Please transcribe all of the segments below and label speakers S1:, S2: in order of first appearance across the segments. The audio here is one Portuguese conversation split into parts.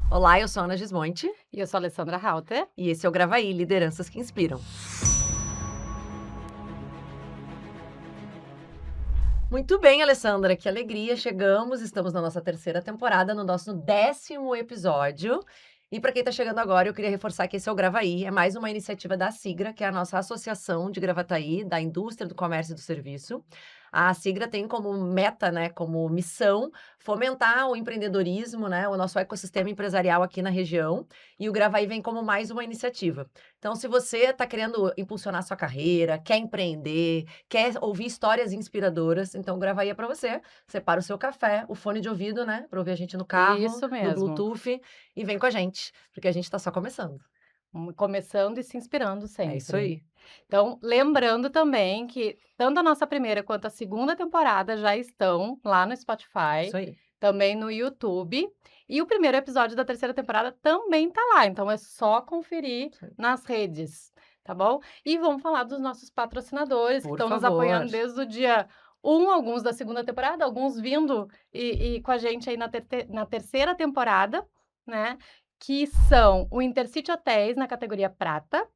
S1: Olá, eu sou a Ana Gismonti
S2: E eu sou a Alessandra Halter.
S1: e esse é o Gravaí, Lideranças que Inspiram. Muito bem, Alessandra, que alegria, chegamos, estamos na nossa terceira temporada, no nosso 10º episódio. E para quem está chegando agora, eu queria reforçar que esse é o Gravaí, é mais uma iniciativa da Sigra, que é a nossa associação de Gravataí, da indústria do comércio e do serviço. A Sigra tem como meta, né, como missão, fomentar o empreendedorismo, né, o nosso ecossistema empresarial aqui na região, e o Gravaí vem como mais uma iniciativa. Então, se você está querendo impulsionar sua carreira, quer empreender, quer ouvir histórias inspiradoras, então o Gravaí é para você. Separa o seu café, o fone de ouvido, né, para ouvir a gente no carro,
S2: Isso
S1: no
S2: mesmo.
S1: Bluetooth, e vem com a gente, porque a gente está só começando.
S2: Começando e se inspirando
S1: É isso
S2: sempre.
S1: aí.
S2: Então, lembrando também que tanto a nossa primeira quanto a segunda temporada já estão lá no Spotify,
S1: Isso aí.
S2: também no YouTube. E o primeiro episódio da terceira temporada também tá lá. Então é só conferir
S1: Isso aí.
S2: nas redes, tá bom? E vamos falar dos nossos patrocinadores que
S1: Por
S2: estão nos
S1: favor.
S2: apoiando desde o dia 1, alguns da segunda temporada, alguns vindo e com a gente aí na terceira temporada, né? Que são o Intercity Hotéis na categoria prata,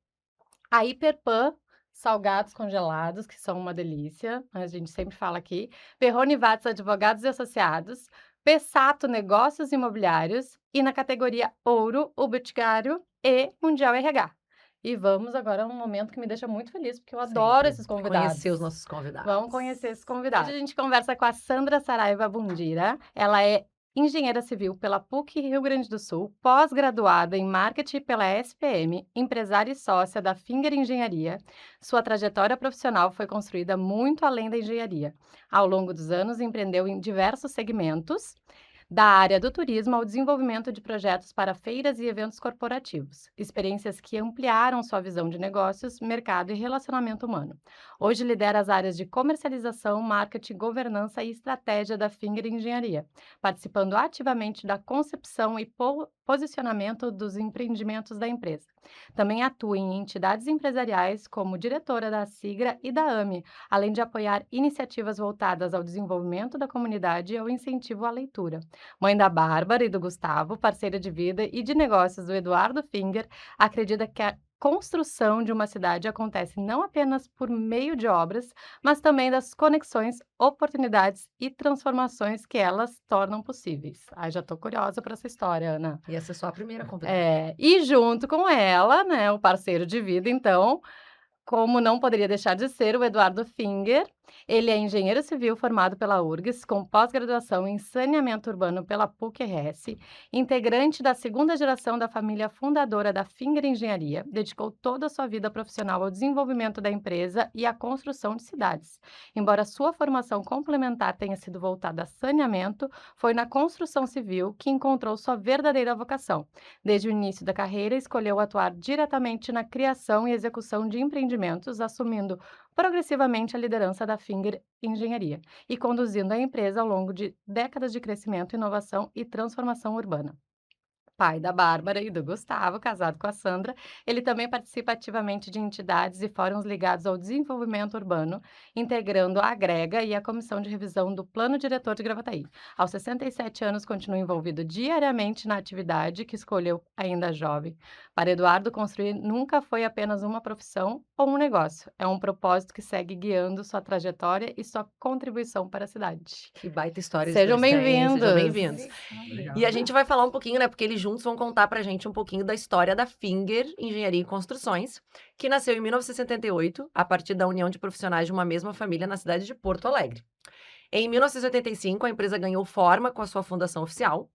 S2: a Hiperpan salgados congelados, que são uma delícia, a gente sempre fala aqui, Perrone Watts Advogados e Associados, Pessato Negócios Imobiliários e na categoria ouro, o Boticário e Mundial RH. E vamos agora a um momento que me deixa muito feliz, porque eu adoro
S1: Sempre.
S2: esses convidados.
S1: Conhecer os nossos convidados.
S2: Vamos conhecer esses convidados. Hoje a gente conversa com a Sandra Saraiva Bundira. Ela é engenheira civil pela PUC Rio Grande do Sul, pós-graduada em marketing pela SPM, empresária e sócia da Finger Engenharia. Sua trajetória profissional foi construída muito além da engenharia. Ao longo dos anos, empreendeu em diversos segmentos, da área do turismo ao desenvolvimento de projetos para feiras e eventos corporativos, experiências que ampliaram sua visão de negócios, mercado e relacionamento humano. Hoje lidera as áreas de comercialização, marketing, governança e estratégia da Finger Engenharia, participando ativamente da concepção e posicionamento dos empreendimentos da empresa. Também atua em entidades empresariais como diretora da Sigra e da AME, além de apoiar iniciativas voltadas ao desenvolvimento da comunidade e ao incentivo à leitura. Mãe da Bárbara e do Gustavo, parceira de vida e de negócios do Eduardo Finger, acredita que a construção de uma cidade acontece não apenas por meio de obras, mas também das conexões, oportunidades e transformações que elas tornam possíveis. Ai, já estou curiosa para essa história, Ana.
S1: E essa é só a primeira convidada.
S2: E junto com ela, né, o parceiro de vida, então, como não poderia deixar de ser, o Eduardo Finger. Ele é engenheiro civil formado pela URGS, com pós-graduação em saneamento urbano pela PUC-RS, integrante da segunda geração da família fundadora da Finger Engenharia, dedicou toda a sua vida profissional ao desenvolvimento da empresa e à construção de cidades. Embora sua formação complementar tenha sido voltada a saneamento, foi na construção civil que encontrou sua verdadeira vocação. Desde o início da carreira, escolheu atuar diretamente na criação e execução de empreendimentos, assumindo progressivamente a liderança da Finger Engenharia e conduzindo a empresa ao longo de décadas de crescimento, inovação e transformação urbana. Pai da Bárbara e do Gustavo, casado com a Sandra, ele também participa ativamente de entidades e fóruns ligados ao desenvolvimento urbano, integrando a Agrega e a Comissão de Revisão do Plano Diretor de Gravataí. Aos 67 anos, continua envolvido diariamente na atividade que escolheu ainda jovem. Para Eduardo, construir nunca foi apenas uma profissão ou um negócio, é um propósito que segue guiando sua trajetória e sua contribuição para a cidade.
S1: Que baita história
S2: Sejam
S1: vocês têm.
S2: bem-vindos!
S1: Sejam bem-vindos.
S3: Obrigado.
S1: E a gente vai falar um pouquinho, né, porque eles juntos vão contar pra gente um pouquinho da história da Finger Engenharia e Construções, que nasceu em 1978, a partir da união de profissionais de uma mesma família na cidade de Porto Alegre. Em 1985, a empresa ganhou forma com a sua fundação oficial,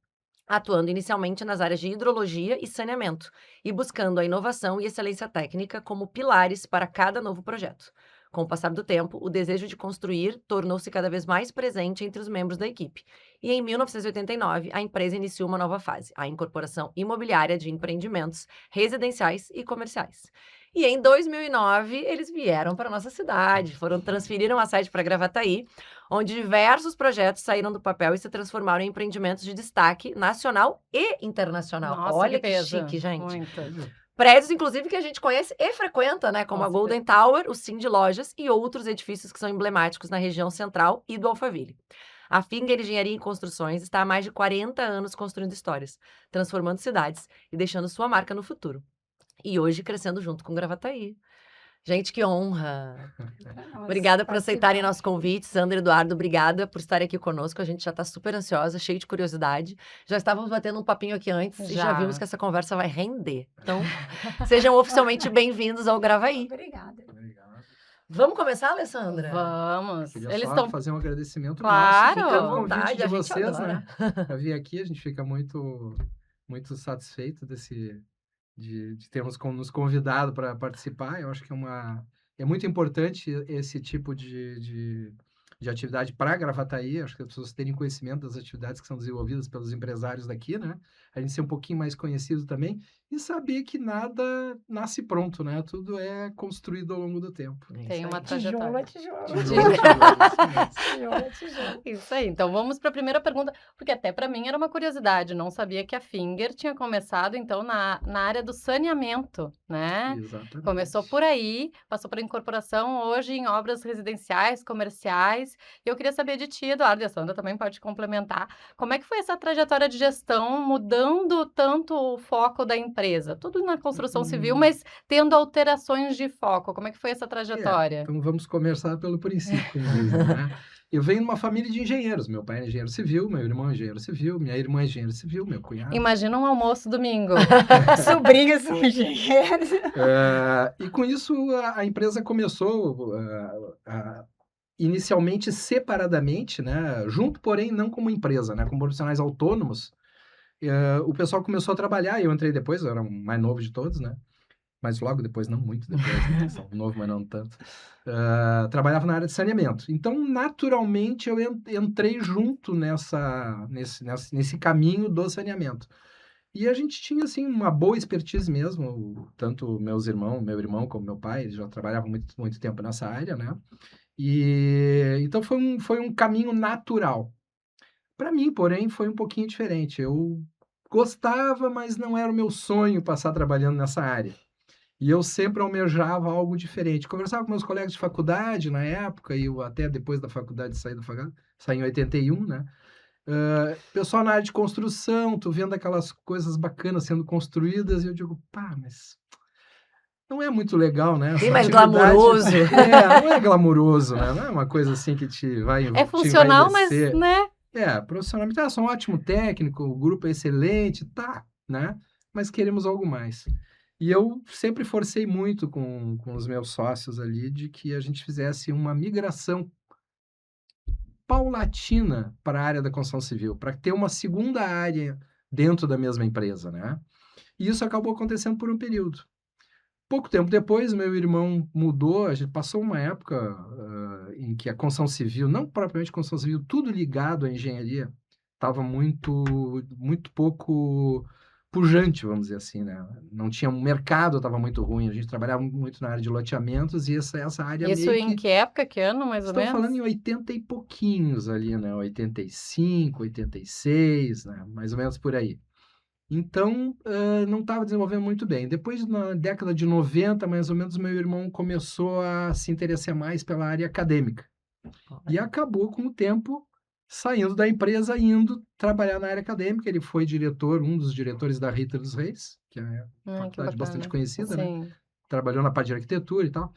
S1: atuando inicialmente nas áreas de hidrologia e saneamento, e buscando a inovação e excelência técnica como pilares para cada novo projeto. Com o passar do tempo, o desejo de construir tornou-se cada vez mais presente entre os membros da equipe. E em 1989, a empresa iniciou uma nova fase, a incorporação imobiliária de empreendimentos residenciais e comerciais. E em 2009, eles vieram para a nossa cidade, transferiram a sede para Gravataí, onde diversos projetos saíram do papel e se transformaram em empreendimentos de destaque nacional e internacional.
S2: Nossa,
S1: Olha que
S2: peso.
S1: chique, gente.
S2: Muito.
S1: Prédios, inclusive, que a gente conhece e frequenta, né? Como
S2: Com
S1: a Golden Tower, o Cindy Lojas e outros edifícios que são emblemáticos na região central e do Alphaville. A Finger Engenharia em Construções está há mais de 40 anos construindo histórias, transformando cidades e deixando sua marca no futuro. E hoje crescendo junto com Gravataí. Gente, que honra! Obrigada por aceitarem nosso convite. Sandra e Eduardo, obrigada por estarem aqui conosco. A gente já está super ansiosa, cheio de curiosidade. Já estávamos batendo um papinho aqui antes e já vimos que essa conversa vai render. Então, sejam oficialmente bem-vindos ao Gravaí.
S3: Obrigada.
S1: Vamos começar, Alessandra?
S2: Vamos.
S4: Queria
S2: Eles
S4: só
S2: estão...
S4: fazer um agradecimento
S2: Claro.
S4: nosso
S1: Fica à
S4: pelo
S1: vontade,
S4: convite de
S1: a gente
S4: vocês,
S1: adora.
S4: né? Pra vir aqui, a gente fica muito satisfeito de termos nos convidado para participar. Eu acho que é muito importante esse tipo de atividade para Gravataí. Acho que as pessoas terem conhecimento das atividades que são desenvolvidas pelos empresários daqui, né? A gente ser um pouquinho mais conhecido também e saber que nada nasce pronto, né? Tudo é construído ao longo do tempo.
S2: Tem uma
S3: Tijolo
S2: trajetória.
S3: é tijolo.
S4: Tijolo,
S3: Tijolo é tijolo.
S2: Isso aí. Então vamos para a primeira pergunta, porque até para mim era uma curiosidade. Não sabia que a Finger tinha começado então na área do saneamento, né?
S4: Exatamente.
S2: Começou por aí, passou por incorporação hoje em obras residenciais, comerciais. E eu queria saber de ti, Eduardo, e a Sandra também pode complementar. Como é que foi essa trajetória de gestão, mudando tanto o foco da empresa? Tudo na construção civil, mas tendo alterações de foco. Como é que foi essa trajetória?
S4: Então vamos começar pelo princípio, como dizem, né? Eu venho de uma família de engenheiros. Meu pai é engenheiro civil, meu irmão é engenheiro civil, minha irmã é engenheiro civil, meu cunhado.
S2: Imagina um almoço domingo.
S3: Sobrinhos são engenheiros.
S4: E com isso a empresa começou inicialmente separadamente, né? Junto, porém, não como empresa, né? Como profissionais autônomos. O pessoal começou a trabalhar, eu entrei depois, eu era o mais novo de todos, né? Mas logo depois, não muito depois, né? São novo, mas não tanto. Trabalhava na área de saneamento. Então, naturalmente, eu entrei junto nesse caminho do saneamento. E a gente tinha, assim, uma boa expertise mesmo, tanto meu irmão como meu pai, eles já trabalhavam muito tempo nessa área, né? E então foi um caminho natural. Para mim, porém, foi um pouquinho diferente. Eu gostava, mas não era o meu sonho passar trabalhando nessa área. E eu sempre almejava algo diferente. Conversava com meus colegas de faculdade na época, e eu até depois da faculdade saí em 81, né? Pessoal na área de construção, tu vendo aquelas coisas bacanas sendo construídas, e eu digo, pá, mas não é muito legal, né?
S1: Bem mais glamouroso.
S4: Não é glamouroso, né? Não é uma coisa assim que te vai
S2: É funcional, mas,
S4: envaidecer.
S2: né?
S4: Profissionalmente, sou um ótimo técnico, o grupo é excelente, tá, né? Mas queremos algo mais. E eu sempre forcei muito com os meus sócios ali de que a gente fizesse uma migração paulatina para a área da construção civil, para ter uma segunda área dentro da mesma empresa, né? E isso acabou acontecendo por um período. Pouco tempo depois, meu irmão mudou, a gente passou uma época em que a construção civil, não propriamente construção civil, tudo ligado à engenharia, estava muito pouco pujante, vamos dizer assim, né? Não tinha um mercado, estava muito ruim, a gente trabalhava muito na área de loteamentos e essa área
S2: Isso
S4: meio
S2: em que época, que ano, mais ou
S4: Estou
S2: menos?
S4: falando em 80 e pouquinhos ali, né? 85, 86, né? Mais ou menos por aí. Então, não estava desenvolvendo muito bem. Depois, na década de 90, mais ou menos, meu irmão começou a se interessar mais pela área acadêmica. E acabou, com o tempo, saindo da empresa, indo trabalhar na área acadêmica. Ele foi um dos diretores da Rita dos Reis, que é uma faculdade bastante conhecida, né? Trabalhou na parte de arquitetura e tal.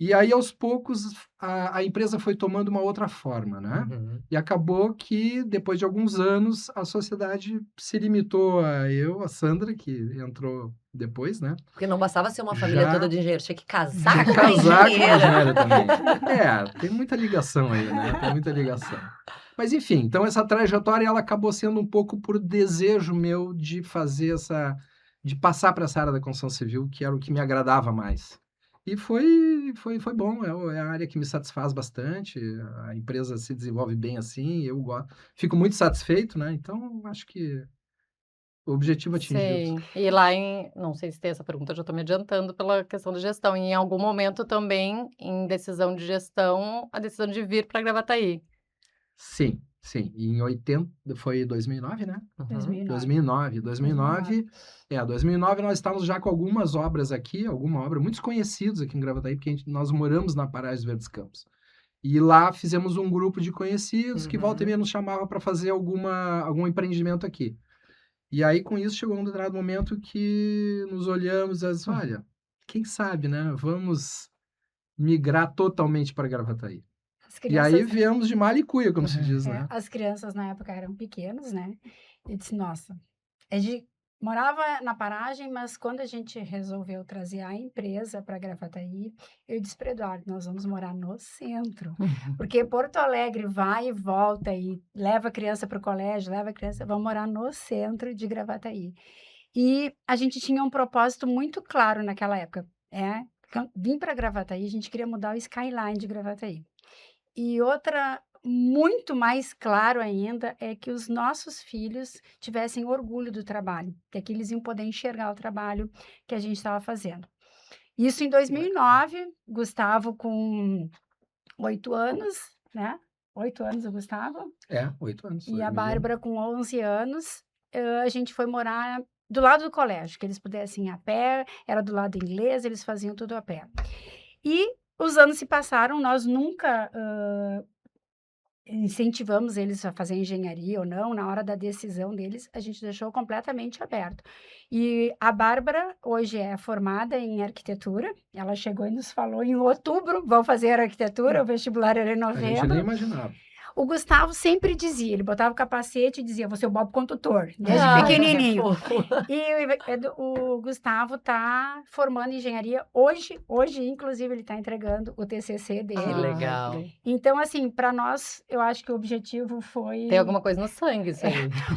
S4: E aí, aos poucos, a empresa foi tomando uma outra forma, né?
S1: Uhum.
S4: E acabou que, depois de alguns anos, a sociedade se limitou a Sandra, que entrou depois, né?
S1: Porque não bastava ser uma família
S4: Já-
S1: toda de engenheiro, tinha que casar
S4: De
S1: com uma
S4: casar com uma
S1: engenheira.
S4: engenheira também. Tem muita ligação aí, né? Tem muita ligação. Mas, enfim, então essa trajetória, ela acabou sendo um pouco por desejo meu de fazer de passar para essa área da construção civil, que era o que me agradava mais. E foi bom, é a área que me satisfaz bastante, a empresa se desenvolve bem assim, eu fico muito satisfeito, né? Então, acho que o objetivo atingido.
S2: Sim, e lá não sei se tem essa pergunta, eu já estou me adiantando pela questão de gestão, e em algum momento também, em decisão de gestão, a decisão de vir para Gravataí.
S4: Sim. Em 80, foi 2009, né?
S1: Uhum.
S3: 2009.
S4: 2009 nós estávamos já com algumas obras aqui, muitos conhecidos aqui em Gravataí, porque nós moramos na Paragens Verdes Campos. E lá fizemos um grupo de conhecidos que volta e
S1: Uhum.
S4: meia nos chamava para fazer algum empreendimento aqui. E aí, com isso, chegou um determinado momento que nos olhamos e disse, olha, quem sabe, né? Vamos migrar totalmente para Gravataí.
S3: As
S4: E aí
S3: crianças,
S4: viemos de malha e cuia, como se diz, né?
S3: as crianças na época eram pequenos, né? E disse, nossa, a gente morava na paragem, mas quando a gente resolveu trazer a empresa para Gravataí, eu disse para Eduardo, nós vamos morar no centro. Porque Porto Alegre vai e volta e leva a criança para o colégio, leva a criança, vamos morar no centro de Gravataí. E a gente tinha um propósito muito claro naquela época, vim para Gravataí, a gente queria mudar o skyline de Gravataí. E outra muito mais claro ainda é que os nossos filhos tivessem orgulho do trabalho, que aqui eles iam poder enxergar o trabalho que a gente estava fazendo. Isso em 2009, Gustavo com 8 anos, né? 8 anos o Gustavo.
S4: 8 anos.
S3: E a
S4: 2001.
S3: Bárbara com 11 anos. A gente foi morar do lado do colégio, que eles pudessem ir a pé, era do lado inglês, eles faziam tudo a pé. E os anos se passaram, nós nunca incentivamos eles a fazer engenharia ou não, na hora da decisão deles, a gente deixou completamente aberto. E a Bárbara hoje é formada em arquitetura, ela chegou e nos falou em outubro, vão fazer arquitetura, o vestibular era em
S4: A gente nem
S3: novembro.
S4: imaginava.
S3: O Gustavo sempre dizia, ele botava o capacete e dizia, você é o Bob Condutor, desde
S2: Ai,
S3: pequenininho.
S1: que fofo.
S3: E o Gustavo está formando engenharia hoje, inclusive, ele está entregando o TCC dele.
S1: Que legal.
S3: Então, assim, para nós, eu acho que o objetivo foi...
S2: Tem alguma coisa no sangue isso aí.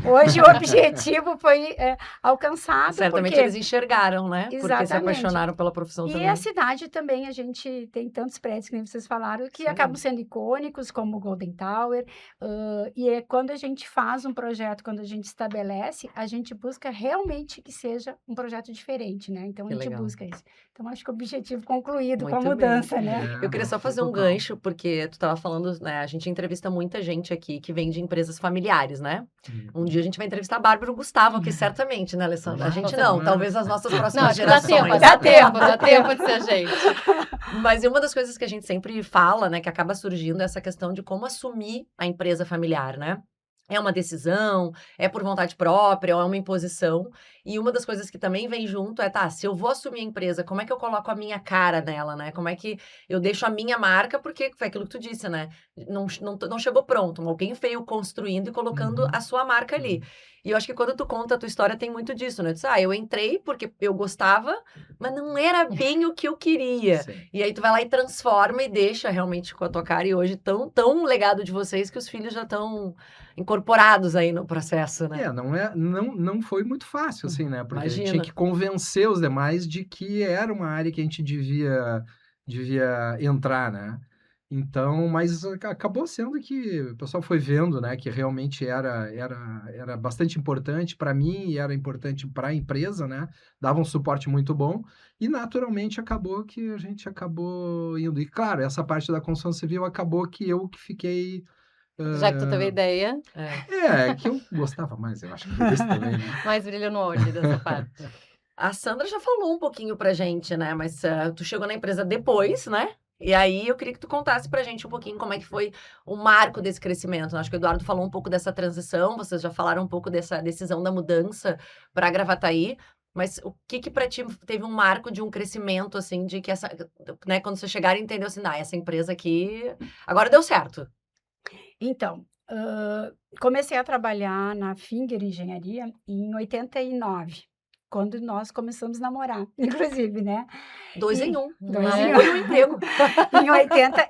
S3: Hoje o objetivo foi alcançado,
S1: Certamente
S3: porque...
S1: eles enxergaram, né? Porque se
S3: Exatamente.
S1: apaixonaram pela profissão
S3: E
S1: também.
S3: a cidade também, a gente tem tantos prédios, que nem vocês falaram, que
S1: Sim.
S3: acabam sendo icônicos, como o Golden Tower. E é quando a gente faz um projeto, quando a gente estabelece, a gente busca realmente que seja um projeto diferente, né? Então,
S1: Que
S3: a gente
S1: legal.
S3: busca isso. Então, acho que o objetivo concluído com a
S1: Muito
S3: mudança,
S1: bem.
S3: né?
S1: Eu queria só fazer um
S4: total.
S1: gancho, porque tu estava falando, né? A gente entrevista muita gente aqui que vem de empresas familiares, né? Um dia a gente vai entrevistar a Bárbara e o Gustavo aqui, certamente, né, Alessandra? A gente não, talvez as nossas
S2: Não,
S1: próximas
S2: acho que dá
S1: gerações.
S2: tempo, dá tempo de ser gente.
S1: Mas uma das coisas que a gente sempre fala, né, que acaba surgindo é essa questão de como assumir a empresa familiar, né? É uma decisão, é por vontade própria, ou é uma imposição. E uma das coisas que também vem junto é, tá, se eu vou assumir a empresa, como é que eu coloco a minha cara nela, né? Como é que eu deixo a minha marca, porque foi aquilo que tu disse, né? Não chegou pronto, alguém veio construindo e colocando
S4: Uhum.
S1: a sua marca ali. E eu acho que quando tu conta a tua história tem muito disso, né? Tu diz, eu entrei porque eu gostava, mas não era bem o que eu queria.
S4: Sim.
S1: E aí tu vai lá e transforma e deixa realmente com a tua cara. E hoje tão legado de vocês que os filhos já estão incorporados aí no processo, né?
S4: Não foi muito fácil, assim, né? Porque a gente
S1: Imagina.
S4: tinha que convencer os demais de que era uma área que a gente devia entrar, né? Então, mas acabou sendo que o pessoal foi vendo, né, que realmente era bastante importante para mim e era importante para a empresa, né? Dava um suporte muito bom e naturalmente acabou que a gente acabou indo. E claro, essa parte da construção civil acabou que eu que fiquei
S2: Já que tu teve a ideia,
S4: que eu gostava mais, eu acho que por isso também, né?
S2: mais brilho no olho dessa parte.
S1: A Sandra já falou um pouquinho pra gente, né? Mas tu chegou na empresa depois, né? E aí eu queria que tu contasse pra gente um pouquinho como é que foi o marco desse crescimento. Acho que o Eduardo falou um pouco dessa transição, vocês já falaram um pouco dessa decisão da mudança pra Gravataí. Mas o que pra ti teve um marco de um crescimento, assim, de que essa, né, quando você chegar e entendeu assim, essa empresa aqui agora deu certo.
S3: Então, comecei a trabalhar na Finger Engenharia em 89, quando nós começamos a namorar, inclusive, né?
S1: 2 em 1.
S3: Dois
S2: em
S1: Namoro e emprego.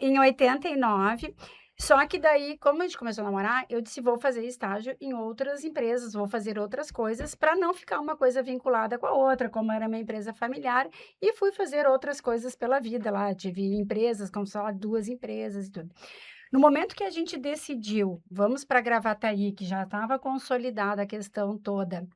S3: Em 89. Só que daí, como a gente começou a namorar, eu disse, vou fazer estágio em outras empresas, vou fazer outras coisas, para não ficar uma coisa vinculada com a outra, como era minha empresa familiar, e fui fazer outras coisas pela vida lá. Tive empresas, como só 2 empresas e tudo. No momento que a gente decidiu, vamos para Gravataí, que já estava consolidada a questão toda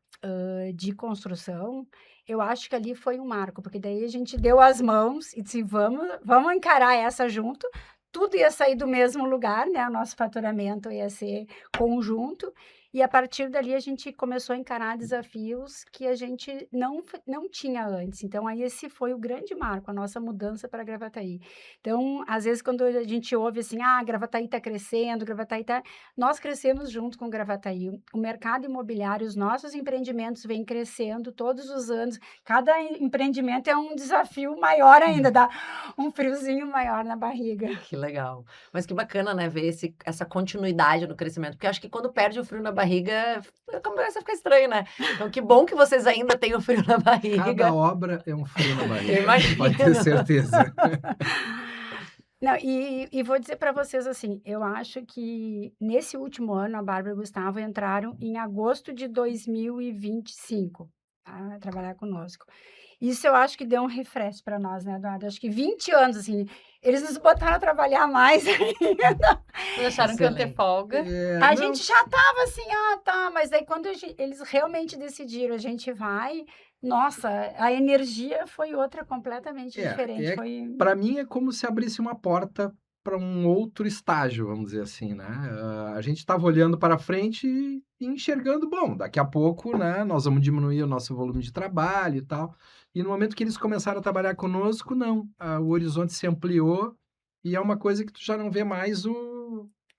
S3: de construção, eu acho que ali foi um marco, porque daí a gente deu as mãos e disse, vamos encarar essa junto, tudo ia sair do mesmo lugar, né? O nosso faturamento ia ser conjunto, E a partir dali a gente começou a encarar desafios que a gente não tinha antes. Então aí esse foi o grande marco, a nossa mudança para Gravataí. Então, às vezes quando a gente ouve assim: "Ah, Gravataí está crescendo, Gravataí está", nós crescemos junto com Gravataí. O mercado imobiliário, os nossos empreendimentos vêm crescendo todos os anos. Cada empreendimento é um desafio maior ainda, dá um friozinho maior na barriga.
S1: Que legal. Mas que bacana, né, ver essa continuidade no crescimento, porque eu acho que quando perde o frio na barriga, começa a ficar estranho, né. Então que bom que vocês ainda têm o frio na
S4: Cada
S1: barriga.
S4: obra é um frio na
S1: Eu
S4: barriga,
S1: imagino.
S4: pode ter certeza.
S3: Não, e vou dizer para vocês assim, eu acho que nesse último ano a Bárbara e o Gustavo entraram em agosto de 2025 a trabalhar conosco. Isso eu acho que deu um refresh para nós, né, Eduardo? Acho que 20 anos, assim, eles nos botaram a trabalhar mais ainda.
S2: Vocês acharam que ia ter
S1: Excelente.
S2: folga?
S3: A
S4: Não,
S3: gente já estava assim: "Ah, tá", mas daí quando eles realmente decidiram: "A gente vai", nossa, a energia foi outra completamente diferente, foi
S4: para mim é como se abrisse uma porta para um outro estágio, vamos dizer assim, né. A gente estava olhando para frente e enxergando, bom, daqui a pouco, né, nós vamos diminuir o nosso volume de trabalho e tal. E no momento que eles começaram a trabalhar conosco, não, o horizonte se ampliou e é uma coisa que tu já não vê mais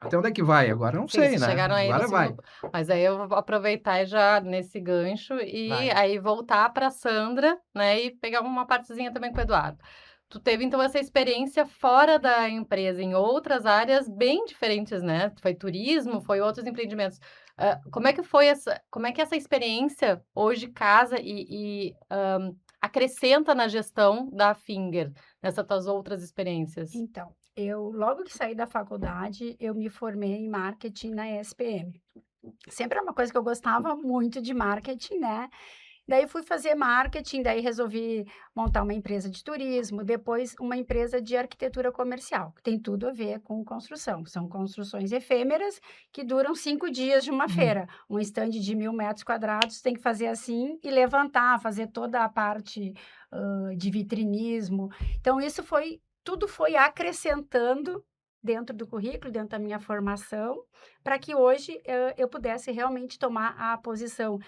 S4: até onde é que vai, agora eu não
S2: Sim,
S4: sei,
S2: vocês
S4: né,
S2: chegaram aí no
S4: agora vai.
S2: segundo, mas aí eu vou aproveitar e já nesse gancho e
S1: Vai.
S2: aí voltar para Sandra, né, e pegar uma partezinha também com o Eduardo. Tu teve então essa experiência fora da empresa, em outras áreas bem diferentes, né, foi turismo, foi outros empreendimentos. Como é que essa experiência hoje casa acrescenta na gestão da Finger, nessas tuas outras experiências?
S3: então, eu logo que saí da faculdade, eu me formei em marketing na ESPM. Sempre é uma coisa que eu gostava muito de marketing, né. Daí fui fazer marketing, daí resolvi montar uma empresa de turismo, depois uma empresa de arquitetura comercial, que tem tudo a ver com construção. São construções efêmeras que duram 5 dias de uma feira. Um estande de 1.000 metros quadrados tem que fazer assim e levantar, fazer toda a parte, de vitrinismo. Então isso foi tudo foi acrescentando dentro do currículo, dentro da minha formação, para que hoje, eu pudesse realmente tomar a posição,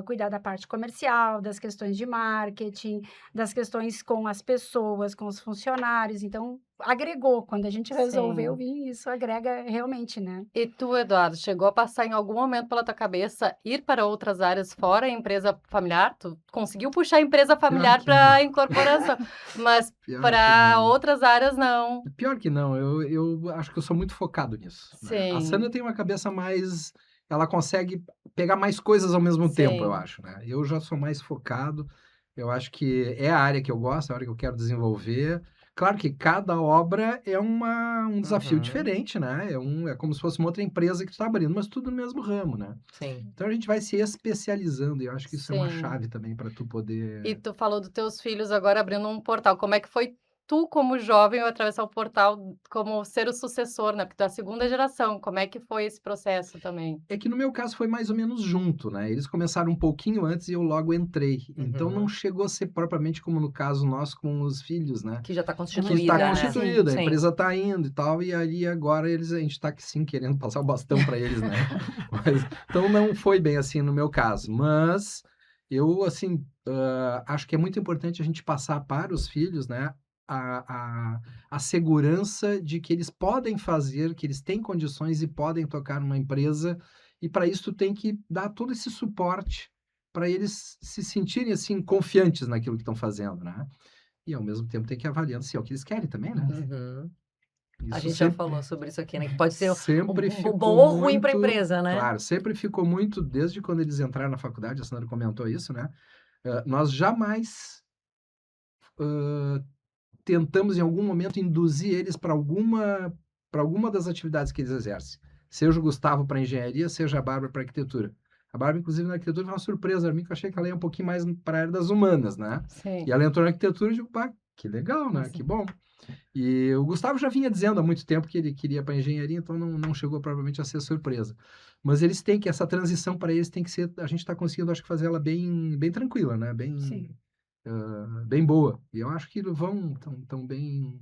S3: cuidar da parte comercial, das questões de marketing, das questões com as pessoas, com os funcionários, então agregou, quando a gente resolveu
S2: Sim.
S3: vir, isso agrega realmente, né.
S2: E tu, Eduardo, chegou a passar em algum momento pela tua cabeça ir para outras áreas fora a empresa familiar? Tu conseguiu puxar a empresa familiar
S4: que
S2: para
S4: não.
S2: a incorporação, mas
S4: Pior que
S2: para
S4: não.
S2: outras áreas não.
S4: Pior que não, eu acho que eu sou muito focado nisso, né. A Sandra
S2: Sim,
S4: tem uma cabeça mais, ela consegue pegar mais coisas ao mesmo tempo, eu
S2: sim,
S4: acho, né. Eu já sou mais focado, eu acho que é a área que eu gosto, é a área que eu quero desenvolver. Claro que cada obra é um desafio
S1: Uhum.
S4: diferente, né, é como se fosse uma outra empresa que tu tá abrindo, mas tudo no mesmo ramo, né.
S1: Sim.
S4: Então a gente vai se especializando e eu acho que isso é uma
S2: sim.
S4: chave também para tu
S2: E
S4: poder.
S2: tu falou dos teus filhos agora abrindo um portal. Como é que foi tu, como jovem, atravessar o portal como ser o sucessor, né? Porque tu é a segunda geração. Como é que foi esse processo também?
S4: É que no meu caso foi mais ou menos junto, né, eles começaram um pouquinho antes e eu logo entrei, então não
S1: Uhum.
S4: chegou a ser propriamente como no caso nosso com os filhos, né,
S1: Que já está
S3: Uma
S4: que está
S1: constituída, né.
S3: sim.
S4: constituída, a
S1: Sim.
S4: empresa está indo e tal, e aí agora a gente está sim querendo passar o bastão para eles, né, mas então não foi bem assim no meu caso, mas eu assim, acho que é muito importante a gente passar para os filhos, né, a a a segurança de que eles podem fazer, que eles têm condições e podem tocar numa empresa, e para isso tu tem que dar todo esse suporte para eles se sentirem, assim, confiantes naquilo que estão fazendo, né. E ao mesmo tempo tem que ir avaliando se é o que eles querem também, né.
S1: Uhum. A
S4: Isso
S1: gente já
S4: sempre
S1: falou sobre isso aqui, né, que pode ser
S4: sempre
S1: um bom
S4: ficou
S1: ou ruim para a
S4: muito
S1: empresa, né.
S4: claro, sempre ficou muito desde quando eles entraram na faculdade, a Sandra comentou isso, né, nós jamais, hã, tentamos em algum momento induzir eles para alguma das atividades que eles exercem. Seja o Gustavo para engenharia, seja a Bárbara para arquitetura. A Bárbara, inclusive, na arquitetura foi uma surpresa para mim, que eu achei que ela ia um pouquinho mais para a área das humanas, né. E
S2: Sim,
S4: ela entrou na arquitetura e eu digo: "Pá, que legal, né, que
S2: assim.
S4: bom". E o Gustavo já vinha dizendo há muito tempo que ele queria para engenharia, então não chegou provavelmente a ser surpresa. Mas eles têm que essa transição para eles tem que ser, a gente está conseguindo, acho que fazer ela bem tranquila, né, bem
S3: Sim.
S4: bem boa. E eu acho que vão tão bem,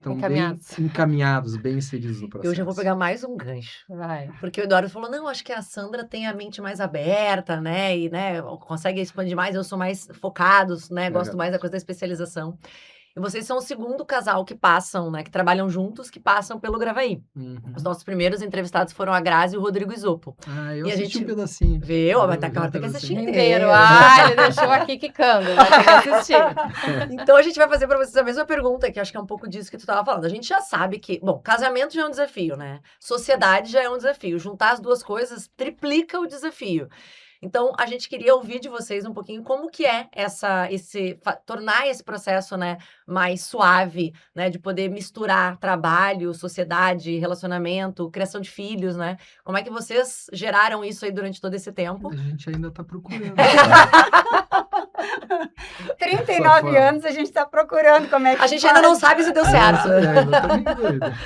S4: estão
S2: Encaminhados.
S4: bem encaminhados, bem inseridos no processo.
S1: Eu já vou pegar mais um gancho.
S2: Vai.
S1: Porque o Eduardo falou, não, acho que a Sandra tem a mente mais aberta, né? E, né, consegue expandir mais, eu sou mais focado, né? Gosto mais da coisa da especialização. E vocês são o segundo casal que passam, né? Que trabalham juntos, que passam pelo Gravaí.
S4: Uhum.
S1: Os nossos primeiros entrevistados foram a Grazi e o Rodrigo Isopo.
S4: Eu
S1: E a
S4: assisti
S1: gente
S4: um pedacinho.
S1: Viu? Mas
S4: Eu
S1: tá
S4: vi um
S1: claro, tem que
S4: pedacinho.
S1: assistir
S2: Inteiro.
S1: inteiro.
S2: Ele deixou aqui quicando. Vai ter que assistir.
S1: Então a gente vai fazer pra vocês a mesma pergunta, que acho que é um pouco disso que tu tava falando. A gente já sabe que, bom, casamento já é um desafio, né? Sociedade já é um desafio. Juntar as duas coisas triplica o desafio. Então, a gente queria ouvir de vocês um pouquinho como que é tornar esse processo, né, mais suave, né, de poder misturar trabalho, sociedade, relacionamento, criação de filhos, né? Como é que vocês geraram isso aí durante todo esse tempo?
S4: A gente ainda tá procurando.
S3: 39 anos a gente tá procurando como é que
S1: A gente ainda não sabe se deu certo.
S4: Ainda tô meio doido.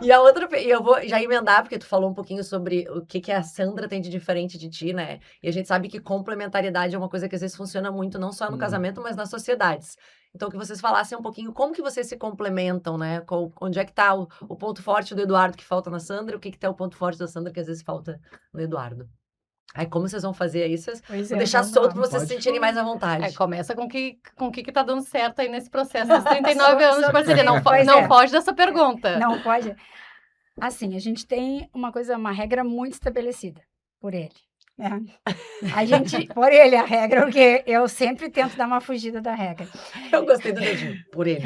S1: E a outra, e eu vou já emendar, porque tu falou um pouquinho sobre o que a Sandra tem de diferente de ti, né? E a gente sabe que complementaridade é uma coisa que às vezes funciona muito, não só no casamento, mas nas sociedades. Então, que vocês falassem um pouquinho como que vocês se complementam, né? Onde é que tá o ponto forte do Eduardo que falta na Sandra, e o que tá o ponto forte da Sandra que às vezes falta no Eduardo. Aí, como vocês vão fazer aí? Vou deixar solto pra vocês se sentirem mais à vontade.
S2: Começa com o que tá dando certo aí nesse processo dos 39 anos de parceria. Não
S3: Pois é.
S2: foge dessa pergunta.
S3: Não pode. Assim, a gente tem uma regra muito estabelecida por ele. Né? Por ele a regra, porque eu sempre tento dar uma fugida da regra.
S1: Eu gostei do dedinho, por ele.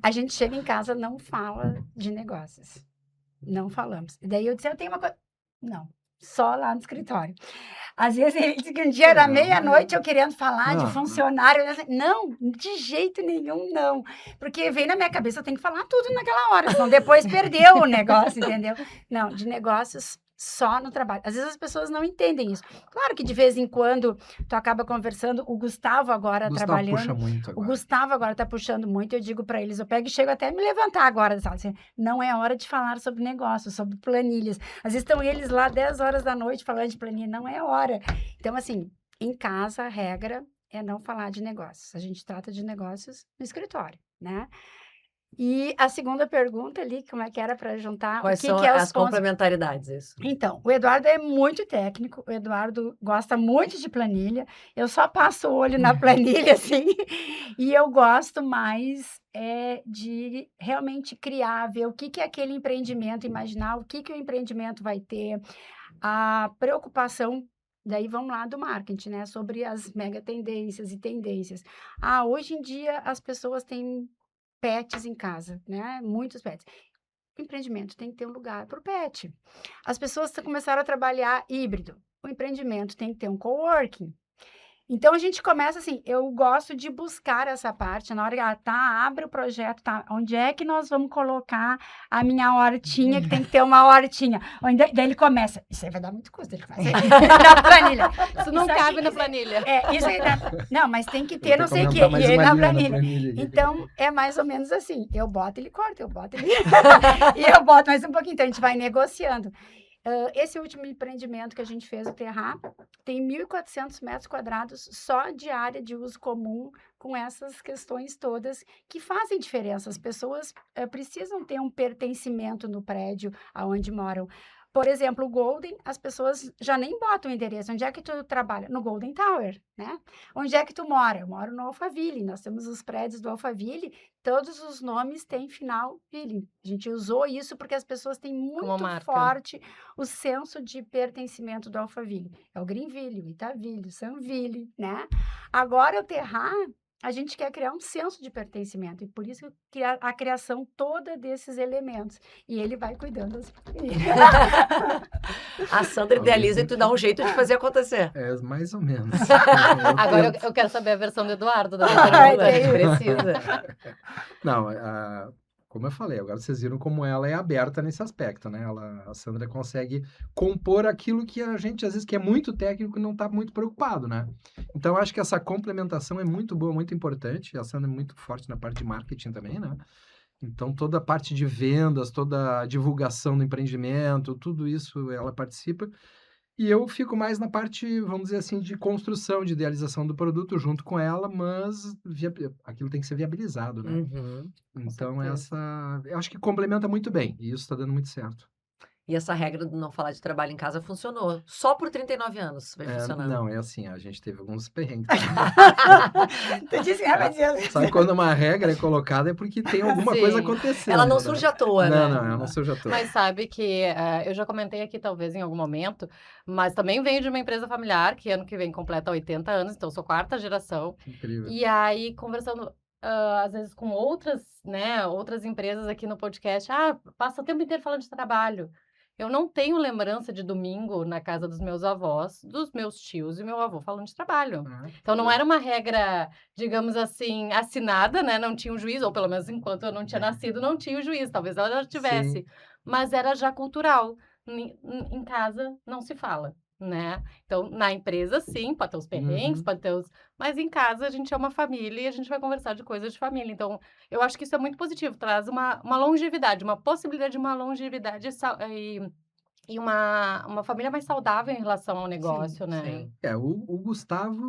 S3: A gente chega em casa, não fala de negócios. Não falamos. E daí eu disse, eu tenho uma coisa. Não, só lá no escritório. Às vezes ele disse que um dia era meia-noite eu querendo falar de funcionário. Não, de jeito nenhum, não. Porque veio na minha cabeça, eu tenho que falar tudo naquela hora, senão depois perdeu o negócio, entendeu? Não, de negócios só no trabalho. Às vezes as pessoas não entendem isso. Claro que de vez em quando tu acaba conversando, o Gustavo agora trabalhando.
S4: Puxa muito agora.
S3: O Gustavo agora tá puxando muito, eu digo para eles, eu pego e chego até a me levantar agora da sala, assim, não é hora de falar sobre negócios, sobre planilhas. Às vezes estão eles lá 10 horas da noite falando de planilha, não é hora. Então, assim, em casa a regra é não falar de negócios. A gente trata de negócios no escritório, né? E a segunda pergunta ali, como é que era para juntar?
S1: Quais
S3: o que
S1: são
S3: que é os
S1: as
S3: pontos?
S1: complementaridades, isso?
S3: Então, o Eduardo é muito técnico, o Eduardo gosta muito de planilha, eu só passo o olho na planilha, assim, e eu gosto mais de realmente criar, ver o que é aquele empreendimento, imaginar o que o empreendimento vai ter, a preocupação, daí vamos lá do marketing, né, sobre as mega tendências e tendências. Hoje em dia as pessoas têm pets em casa, né, muitos pets. O empreendimento tem que ter um lugar para o pet. As pessoas começaram a trabalhar híbrido. O empreendimento tem que ter um coworking. Então, a gente começa assim, eu gosto de buscar essa parte, na hora que abre o projeto, onde é que nós vamos colocar a minha hortinha, que tem que ter uma hortinha. Daí ele começa, isso aí vai dar muito custo, ele começa na planilha.
S2: Isso não cabe na planilha.
S3: Isso aí não, mas tem que ter não sei o quê, e ele na planilha. Então, é mais ou menos assim, eu boto, ele corta, eu boto, ele... e eu boto mais um pouquinho, então a gente vai negociando. Esse último empreendimento que a gente fez, o Terra, tem 1.400 metros quadrados só de área de uso comum, com essas questões todas que fazem diferença. As pessoas precisam ter um pertencimento no prédio aonde moram. Por exemplo, o Golden, as pessoas já nem botam o endereço. Onde é que tu trabalha? No Golden Tower, né? Onde é que tu mora? Eu moro no Alphaville. Nós temos os prédios do Alphaville. Todos os nomes têm final Ville. A gente usou isso porque as pessoas têm muito forte o senso de pertencimento do Alphaville. É o Greenville, o Itaville, o Sunville, né? Agora, o Terra, a gente quer criar um senso de pertencimento, e por isso que a criação toda desses elementos. E ele vai cuidando das famílias.
S1: A Sandra idealiza e tu dá um jeito de fazer acontecer.
S4: Mais ou menos.
S2: Agora eu quero saber a versão do Eduardo da pergunta.
S1: Precisa.
S4: Não, como eu falei, agora vocês viram como ela é aberta nesse aspecto, né? A Sandra consegue compor aquilo que a gente, às vezes, que é muito técnico, não está muito preocupado, né? Então, eu acho que essa complementação é muito boa, muito importante. A Sandra é muito forte na parte de marketing também, né? Então, toda a parte de vendas, toda a divulgação do empreendimento, tudo isso ela participa. E eu fico mais na parte, vamos dizer assim, de construção, de idealização do produto junto com ela, mas aquilo tem que ser viabilizado, né?
S1: Uhum, com
S4: Então
S1: certeza.
S4: eu acho que complementa muito bem, e isso está dando muito certo.
S1: E essa regra do não falar de trabalho em casa funcionou. Só por 39 anos vem funcionando.
S4: Não, é assim, a gente teve alguns perrengues também.
S3: Tu disse que vai dizer.
S4: Sabe quando uma regra é colocada é porque tem alguma coisa
S2: Sim.
S4: acontecendo,
S1: Ela não
S4: né?
S1: surge à toa,
S4: Não,
S1: né?
S4: não, eu não sou já tô.
S2: Mas sabe que, eu já comentei aqui talvez em algum momento, mas também venho de uma empresa familiar que ano que vem completa 80 anos, então eu sou 4ª geração.
S4: Incrível.
S2: E aí conversando, às vezes com outras, né, outras empresas aqui no podcast, passa o tempo inteiro falando de trabalho. Eu não tenho lembrança de domingo na casa dos meus avós, dos meus tios e meu avô falando de trabalho. Então não era uma regra, digamos assim, assinada, né, não tinha um juiz, ou pelo menos enquanto eu não tinha nascido, não tinha o juiz, talvez ela já tivesse,
S4: Sim.
S2: mas era já cultural. Em casa não se fala, né. Então na empresa sim, pode ter os perrengues,
S4: Uhum.
S2: pode ter os mas em casa a gente é uma família e a gente vai conversar de coisas de família, então eu acho que isso é muito positivo, traz uma longevidade, uma possibilidade de uma longevidade e uma família mais saudável em relação ao negócio, né.
S1: Sim.
S4: O Gustavo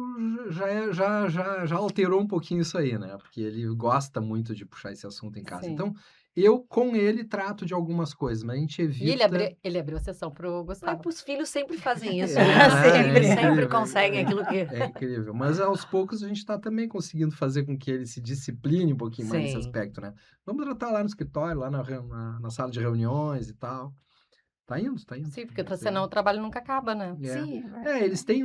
S4: já alterou um pouquinho isso aí, né? Porque ele gosta muito de puxar esse assunto em casa.
S2: Sim.
S4: Então, eu com ele trato de algumas coisas, mas a gente
S2: E
S4: evita.
S2: ele abriu a sessão para o
S1: Mas
S2: Gustavo.
S1: os filhos sempre fazem isso,
S4: É,
S1: né?
S4: né?
S1: Eles
S4: É
S1: sempre
S4: incrível,
S1: conseguem aquilo que...
S4: é incrível. Mas aos poucos a gente está também conseguindo fazer com que ele se discipline um pouquinho mais nesse
S1: Sim.
S4: aspecto, né? Vamos tratar lá no escritório, lá na sala de reuniões e tal. Tá indo, tá indo.
S2: Sim, porque senão o trabalho nunca acaba, né.
S4: É.
S3: Sim,
S4: Eles têm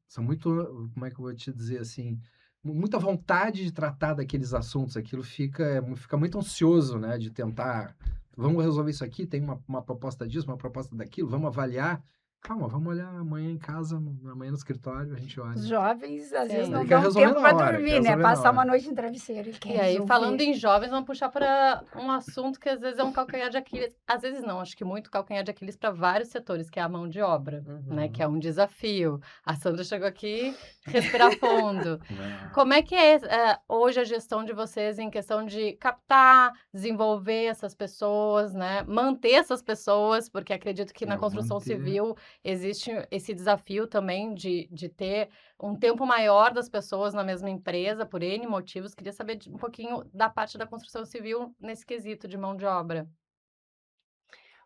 S4: são muito, como é que eu vou te dizer assim, muita vontade de tratar daqueles assuntos, aquilo fica muito ansioso, né, de tentar, vamos resolver isso aqui, tem uma proposta disso, uma proposta daquilo, vamos avaliar. Calma, vamos olhar amanhã em casa, amanhã no escritório, a gente
S3: Os
S4: olha.
S3: jovens, às vezes,
S2: Sim.
S3: não
S4: Ele quer
S3: dão
S4: resolver
S3: tempo
S4: na
S3: para
S4: hora, quer
S3: dormir, né?
S4: resolver na
S3: Passar uma
S4: hora.
S3: noite em travesseiro, ele quer
S2: E aí,
S3: resolver.
S2: falando em jovens, vamos puxar para um assunto que às vezes é um calcanhar de Aquiles. Às vezes não, acho que muito calcanhar de Aquiles para vários setores, que é a mão de obra, né? Que é um desafio. A Sandra chegou aqui, respirar fundo.
S4: Né?
S2: Como é que é, hoje a gestão de vocês em questão de captar, desenvolver essas pessoas, né? Manter essas pessoas, porque acredito que na construção
S4: Manter.
S2: civil existe esse desafio também de ter um tempo maior das pessoas na mesma empresa, por N motivos. Queria saber um pouquinho da parte da construção civil nesse quesito de mão de obra.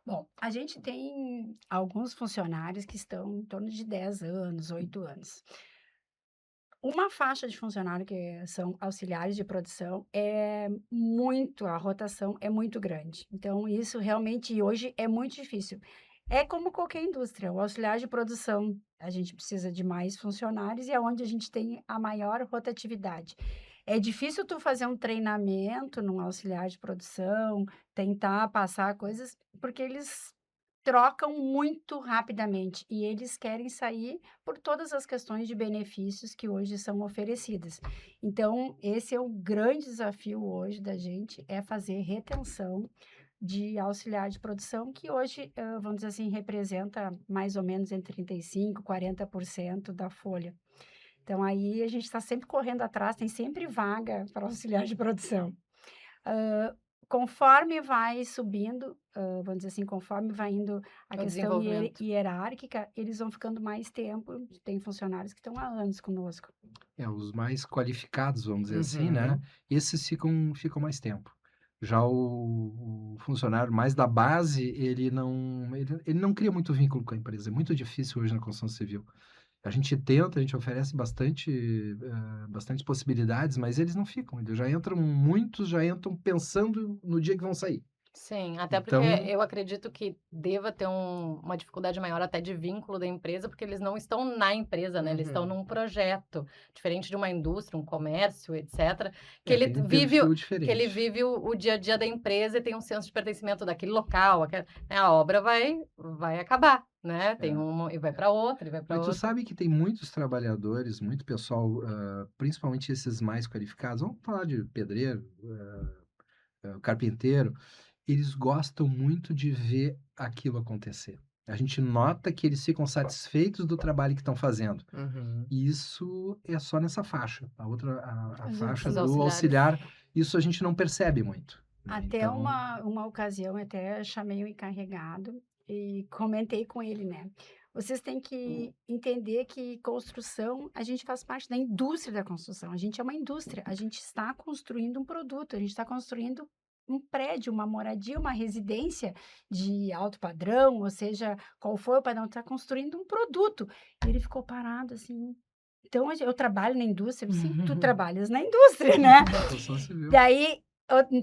S3: Bom, a gente tem alguns funcionários que estão em torno de 10 anos, 8 anos. Uma faixa de funcionário que são auxiliares de produção a rotação é muito grande. Então, isso realmente hoje é muito difícil. É como qualquer indústria, o auxiliar de produção, a gente precisa de mais funcionários e é onde a gente tem a maior rotatividade. É difícil tu fazer um treinamento num auxiliar de produção, tentar passar coisas, porque eles trocam muito rapidamente e eles querem sair por todas as questões de benefícios que hoje são oferecidas. Então, esse é o grande desafio hoje da gente, é fazer retenção de auxiliar de produção, que hoje, vamos dizer assim, representa mais ou menos entre 35% e 40% da folha. Então, aí a gente está sempre correndo atrás, tem sempre vaga para auxiliar de produção. Conforme vai subindo, vamos dizer assim, conforme vai indo a
S2: O
S3: questão
S2: desenvolvimento.
S3: hierárquica, eles vão ficando mais tempo. Tem funcionários que estão há anos conosco.
S4: Os mais qualificados, vamos dizer assim, né? Esses ficam mais tempo. Já o funcionário mais da base, ele não cria muito vínculo com a empresa. É muito difícil hoje na construção civil. A gente oferece bastante possibilidades, mas eles não ficam. Muitos já entram pensando no dia que vão sair.
S2: Sim, até porque
S4: Então,
S2: eu acredito que deva ter uma dificuldade maior até de vínculo da empresa, porque eles não estão na empresa, né? Eles estão num projeto, diferente de uma indústria, um comércio, etc. Que ele
S4: tem um
S2: vive,
S4: perfil
S2: que ele
S4: diferente.
S2: vive o dia a dia da empresa e tem um senso de pertencimento daquele local. Né, a obra vai acabar, né? E vai para outra, e vai para
S4: Mas tu
S2: outra.
S4: sabe que tem muitos trabalhadores, muito pessoal, principalmente esses mais qualificados, vamos falar de pedreiro, carpinteiro, eles gostam muito de ver aquilo acontecer. A gente nota que eles ficam satisfeitos do trabalho que estão fazendo. E isso é só nessa faixa. A faixa
S2: Os
S4: do auxiliar, isso a gente não percebe muito. Né?
S3: Até
S4: Então,
S3: uma ocasião, até chamei o encarregado, e comentei com ele, né? Vocês têm que entender que construção, a gente faz parte da indústria da construção. A gente é uma indústria. A gente está construindo um produto, a gente está construindo um prédio, uma moradia, uma residência de alto padrão, ou seja, qual for o padrão, está construindo um produto. E ele ficou parado assim. Então, eu trabalho na indústria. Eu, sim, tu trabalhas na indústria, né?
S4: Construção civil.
S3: Daí,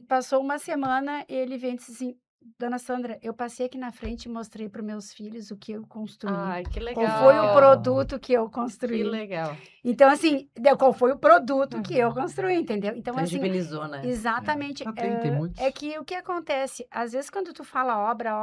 S3: passou uma semana, ele vem e disse assim, Dona Sandra, eu passei aqui na frente e mostrei para meus filhos o que eu construí.
S2: Ai, que
S3: Qual foi o
S2: legal.
S3: produto que eu
S2: Que
S3: construí?
S2: legal.
S3: Então, assim, qual foi o produto que eu construí, entendeu? Então, assim,
S1: Tangibilizou, né?
S3: exatamente.
S4: Ah, tem muitos.
S3: É que o que acontece, às vezes, quando tu fala obra,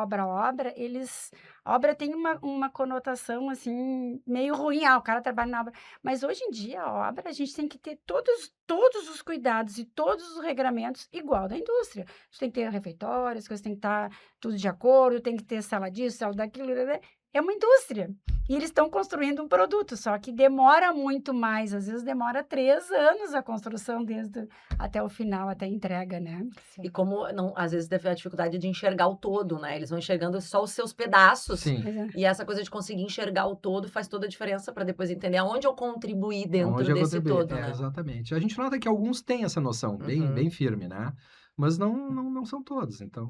S3: obra tem uma conotação, assim, meio ruim. Ah, o cara trabalha na obra. Mas hoje em dia, a obra, a gente tem que ter todos os cuidados e todos os regramentos igual da indústria. Você tem que ter refeitório, as coisas têm que estar tudo de acordo, tem que ter sala disso, sala daquilo. É uma indústria. E eles estão construindo um produto, só que demora muito mais. Às vezes demora 3 anos a construção até o final, até a entrega, né?
S1: E como não, às vezes teve a dificuldade de enxergar o todo, né? Eles vão enxergando só os seus pedaços.
S4: Sim.
S3: Pois é.
S1: E essa coisa de conseguir enxergar o todo faz toda a diferença para depois entender aonde eu contribuí dentro
S4: Onde eu
S1: desse
S4: contribuí.
S1: todo, né?
S4: Exatamente. A gente nota que alguns têm essa noção
S1: Uhum.
S4: bem firme, né? Mas não são todos. Então,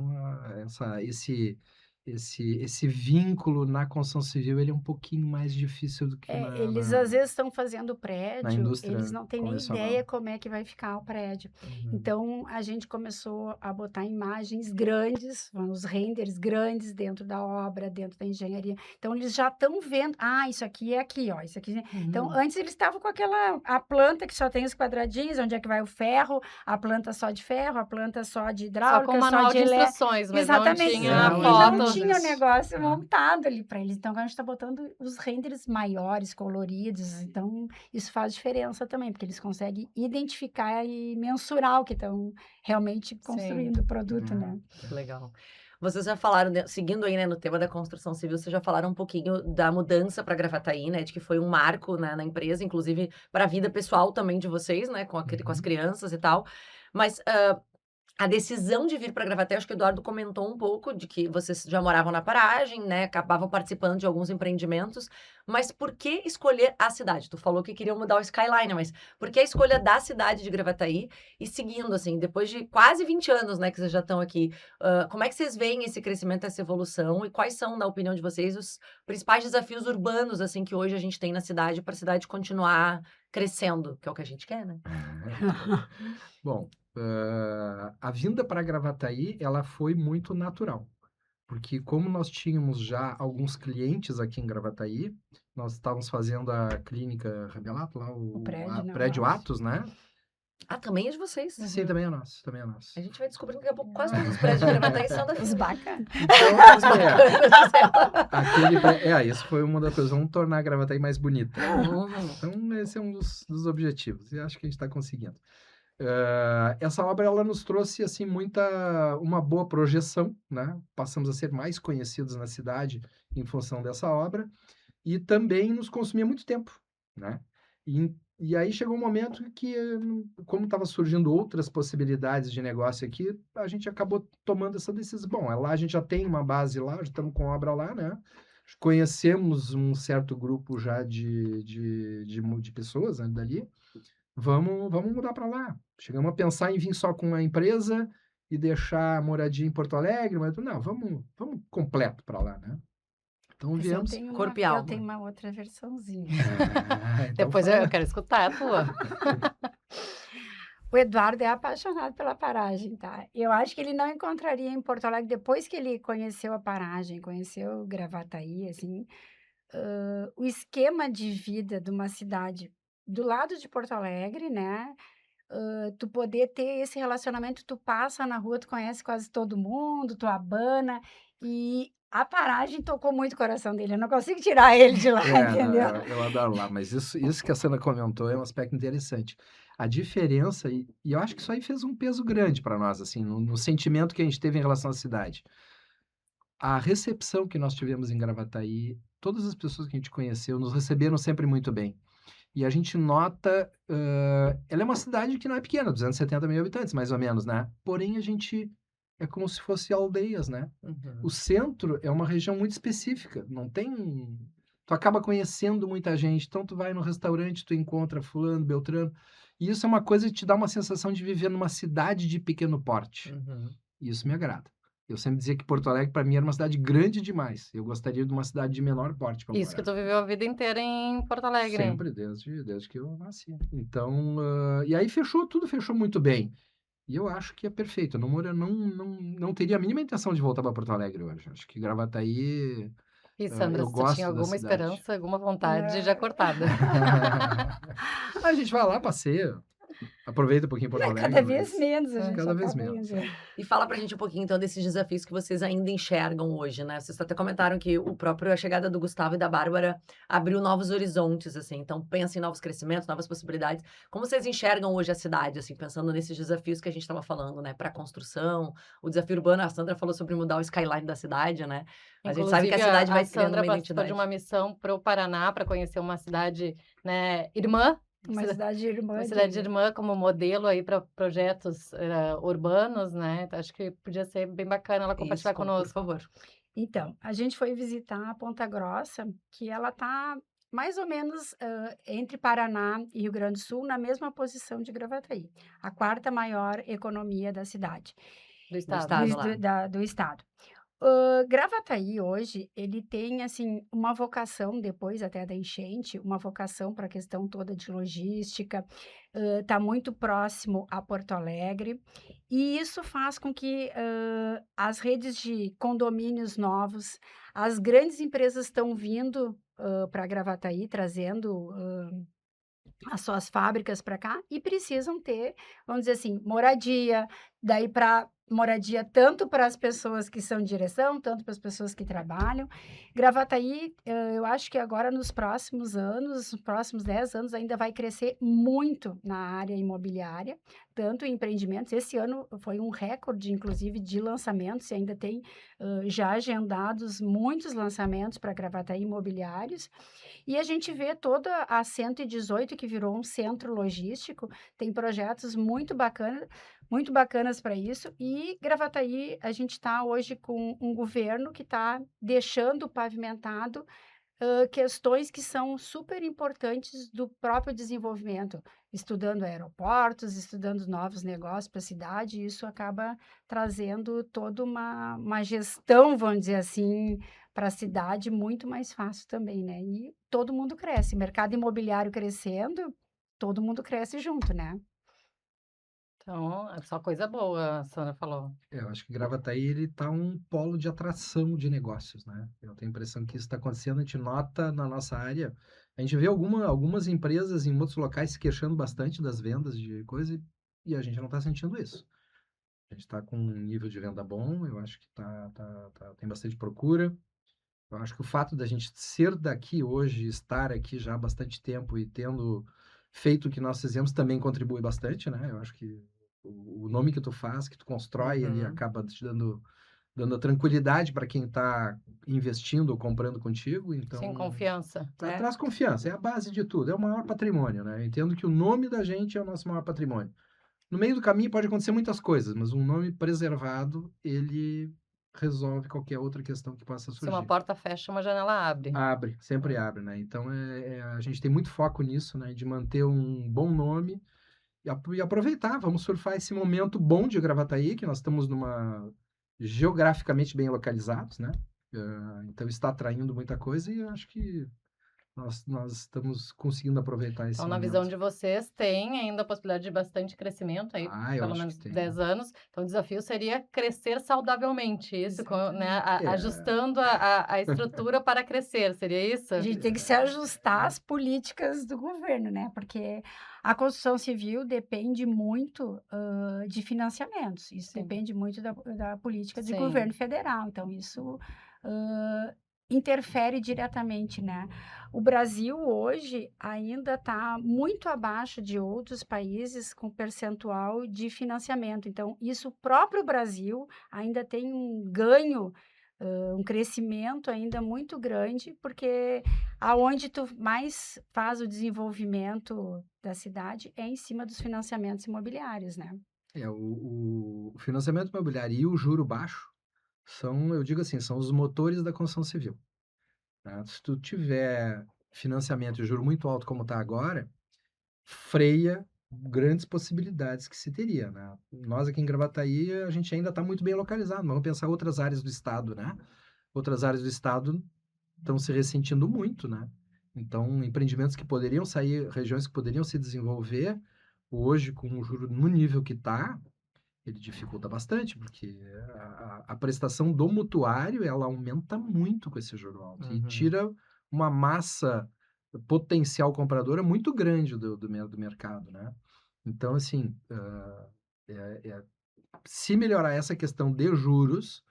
S4: esse vínculo na construção civil, ele é um pouquinho mais difícil do que
S3: Eles às vezes estão fazendo o
S4: na
S3: prédio,
S4: indústria
S3: eles não têm nem
S4: convencional.
S3: ideia como é que vai ficar o prédio.
S4: Uhum.
S3: Então, a gente começou a botar imagens grandes, os renders grandes dentro da obra, dentro da engenharia. Então, eles já estão vendo, isso aqui é aqui, ó, isso aqui. Então, antes eles estavam com a planta que só tem os quadradinhos, onde é que vai o ferro, a planta só de ferro, a planta só de
S2: Só
S3: hidráulica,
S2: com manual de
S3: elétrica.
S2: instruções, mas
S3: Exatamente.
S2: não tinha
S4: Não,
S3: E
S2: foto.
S3: não tinha o
S4: Isso.
S3: negócio
S4: É.
S3: montado ali para eles. Então, agora a gente está botando os renders maiores, coloridos. Então, isso faz diferença também, porque eles conseguem identificar e mensurar o que estão realmente construindo o produto, né?
S1: Que legal. Vocês já falaram, seguindo aí, né, no tema da construção civil, vocês já falaram um pouquinho da mudança para Gravataí, né, de que foi um marco, né, na empresa, inclusive para a vida pessoal também de vocês, né, com as crianças e tal. Mas a decisão de vir para Gravataí, acho que o Eduardo comentou um pouco de que vocês já moravam na paragem, né, acabavam participando de alguns empreendimentos, mas por que escolher a cidade? Tu falou que queriam mudar o skyline, mas por que a escolha da cidade de Gravataí? E seguindo, assim, depois de quase 20 anos, né, que vocês já estão aqui, como é que vocês veem esse crescimento, essa evolução, e quais são, na opinião de vocês, os principais desafios urbanos, assim, que hoje a gente tem na cidade, para a cidade continuar crescendo, que é o que a gente quer, né?
S4: Bom, a vinda para Gravataí, ela foi muito natural, porque como nós tínhamos já alguns clientes aqui em Gravataí, nós estávamos fazendo a clínica Rabelato, lá
S3: O prédio,
S4: a
S3: né,
S4: prédio
S3: nosso.
S4: Atos, né?
S1: Também é de vocês.
S4: Sim, também é nosso, também é nosso.
S1: A gente vai descobrindo que daqui a pouco quase todos os prédios de Gravataí são da
S3: Os
S1: Finge.
S3: bacanas.
S4: Isso foi uma das coisas, vamos tornar a Gravataí mais bonita.
S1: Uhum.
S4: Então, esse é um dos objetivos, e acho que a gente está conseguindo. Essa obra, ela nos trouxe, assim, uma boa projeção, né? Passamos a ser mais conhecidos na cidade em função dessa obra, e também nos consumia muito tempo, né? E aí chegou um momento que, como estava surgindo outras possibilidades de negócio aqui, a gente acabou tomando essa decisão. Bom, lá a gente já tem uma base lá, já estamos com obra lá, né? Conhecemos um certo grupo já de pessoas, né, dali. Vamos mudar para lá. Chegamos a pensar em vir só com a empresa e deixar a moradia em Porto Alegre, mas não, vamos completo para lá, né? Então
S3: Mas
S4: viemos.
S1: corpo e
S3: eu
S1: alma.
S3: tenho uma outra versãozinha.
S4: Então
S2: Depois
S4: fala.
S2: eu quero escutar a tua.
S3: O Eduardo é apaixonado pela paragem, tá? Eu acho que ele não encontraria em Porto Alegre, depois que ele conheceu a paragem, conheceu Gravataí, assim, o esquema de vida de uma cidade do lado de Porto Alegre, né? Tu poder ter esse relacionamento, tu passa na rua, tu conhece quase todo mundo, tu abana, e a paragem tocou muito o coração dele. Eu não consigo tirar ele de lá, entendeu?
S4: Eu adoro lá, mas isso que a Sandra comentou é um aspecto interessante. A diferença, e eu acho que isso aí fez um peso grande para nós, assim, no sentimento que a gente teve em relação à cidade. A recepção que nós tivemos em Gravataí, todas as pessoas que a gente conheceu nos receberam sempre muito bem. E a gente nota, ela é uma cidade que não é pequena, 270 mil habitantes, mais ou menos, né? Porém, a gente é como se fosse aldeias, né? O centro é uma região muito específica, não tem... Tu acaba conhecendo muita gente, então tu vai no restaurante, tu encontra fulano, beltrano, e isso é uma coisa que te dá uma sensação de viver numa cidade de pequeno porte. E isso me agrada. Eu sempre dizia que Porto Alegre, para mim, era uma cidade grande demais. Eu gostaria de uma cidade de menor porte para
S2: Isso que
S4: morar.
S2: tu viveu a vida inteira em Porto Alegre.
S4: Sempre, desde que eu nasci. Então, e aí tudo fechou muito bem. E eu acho que é perfeito. Eu não teria a mínima intenção de voltar para Porto Alegre hoje. Acho que Gravataí,
S2: E Sandra,
S4: eu
S2: se tu tinha
S4: gosto da
S2: alguma
S4: cidade.
S2: esperança, alguma vontade, já cortada.
S4: A gente vai lá, passeia, aproveita um pouquinho Porto Alegre.
S3: Cada vez
S4: mas
S3: menos a gente
S4: cada vez
S3: acaba
S4: menos.
S3: indo.
S1: E fala pra gente um pouquinho, então, desses desafios que vocês ainda enxergam hoje, né? Vocês até comentaram que a chegada do Gustavo e da Bárbara abriu novos horizontes, assim. Então, pensa em novos crescimentos, novas possibilidades. Como vocês enxergam hoje a cidade, assim, pensando nesses desafios que a gente estava falando, né? Para construção, o desafio urbano, a Sandra falou sobre mudar o skyline da cidade, né? A gente sabe que a
S2: Inclusive,
S1: cidade vai
S2: a
S1: criando
S2: Sandra
S1: uma
S2: participou de
S1: identidade.
S2: uma missão para o Paraná, para conhecer uma cidade, né, irmã,
S3: Uma cidade irmã
S2: uma
S3: de...
S2: cidade irmã como modelo aí para projetos urbanos, né? Então, acho que podia ser bem bacana ela compartilhar
S1: Isso, por
S2: conosco.
S1: favor.
S3: Então, a gente foi visitar a Ponta Grossa, que ela está mais ou menos entre Paraná e Rio Grande do Sul, na mesma posição de Gravataí, a quarta maior economia da cidade,
S2: Do
S3: do,
S2: estado.
S1: estado lá.
S3: do estado. Gravataí hoje, ele tem, assim, uma vocação, depois até da enchente, uma vocação para a questão toda de logística, está muito próximo a Porto Alegre, e isso faz com que as redes de condomínios novos, as grandes empresas estão vindo para Gravataí, trazendo as suas fábricas para cá e precisam ter, vamos dizer assim, moradia, daí para moradia tanto para as pessoas que são de direção, tanto para as pessoas que trabalham. Gravataí, eu acho que agora nos próximos anos, nos próximos 10 anos, ainda vai crescer muito na área imobiliária, tanto em empreendimentos. Esse ano foi um recorde, inclusive, de lançamentos, e ainda tem já agendados muitos lançamentos para Gravataí imobiliários. E a gente vê toda a 118, que virou um centro logístico, tem projetos muito bacanas para isso. E Gravataí, a gente está hoje com um governo que está deixando pavimentado questões que são super importantes do próprio desenvolvimento, estudando aeroportos, estudando novos negócios para a cidade, e isso acaba trazendo toda uma gestão, vamos dizer assim, para a cidade muito mais fácil também, né? E todo mundo cresce, mercado imobiliário crescendo, todo mundo cresce junto, né?
S2: Então, é só coisa boa, a Sandra falou.
S4: Eu acho que Gravataí, ele tá um polo de atração de negócios, né? Eu tenho a impressão que isso está acontecendo, a gente nota na nossa área, a gente vê algumas empresas em outros locais se queixando bastante das vendas de coisa e a gente não está sentindo isso. A gente está com um nível de venda bom, eu acho que tem bastante procura. Eu acho que o fato da gente ser daqui hoje, estar aqui já há bastante tempo e tendo feito o que nós fizemos também contribui bastante, né? Eu acho que o nome que tu faz, que tu constrói, ele acaba te dando a tranquilidade para quem está investindo ou comprando contigo. Então,
S2: Sim, confiança.
S4: traz confiança, é a base de tudo, é o maior patrimônio, né? Eu entendo que o nome da gente é o nosso maior patrimônio. No meio do caminho pode acontecer muitas coisas, mas um nome preservado, ele resolve qualquer outra questão que possa
S2: Se uma
S4: surgir.
S2: porta fecha, uma janela abre.
S4: Abre, sempre abre, né? Então, a gente tem muito foco nisso, né? De manter um bom nome e aproveitar. Vamos surfar esse momento bom de Gravataí, que nós estamos geograficamente bem localizados, né? Então, está atraindo muita coisa e eu acho que nós estamos conseguindo aproveitar esse
S2: Então, na
S4: momento.
S2: visão de vocês, tem ainda a possibilidade de bastante crescimento aí,
S4: Eu
S2: pelo
S4: acho
S2: menos
S4: que tem.
S2: 10 anos. Então, o desafio seria crescer saudavelmente, isso, né,
S4: É.
S2: ajustando a estrutura para crescer, seria isso?
S3: A gente tem que se ajustar às políticas do governo, né? Porque a construção civil depende muito de financiamentos. Isso
S2: Sim.
S3: depende muito da política de
S2: Sim.
S3: governo federal. Então, isso interfere diretamente, né? O Brasil hoje ainda está muito abaixo de outros países com percentual de financiamento. Então, isso o próprio Brasil ainda tem um ganho, um crescimento ainda muito grande, porque aonde tu mais faz o desenvolvimento da cidade é em cima dos financiamentos imobiliários, né?
S4: O financiamento imobiliário e o juro baixo são, eu digo assim, são os motores da construção civil, né? Se tu tiver financiamento e juro muito alto como está agora, freia grandes possibilidades que se teria, né? Nós aqui em Gravataí, a gente ainda está muito bem localizado, vamos pensar outras áreas do estado, né? Outras áreas do estado estão se ressentindo muito, né? Então, empreendimentos que poderiam sair, regiões que poderiam se desenvolver, hoje, com o juro no nível que está, ele dificulta bastante, porque a prestação do mutuário, ela aumenta muito com esse juro alto e tira uma massa potencial compradora muito grande do mercado, né? Então, assim, se melhorar essa questão de juros,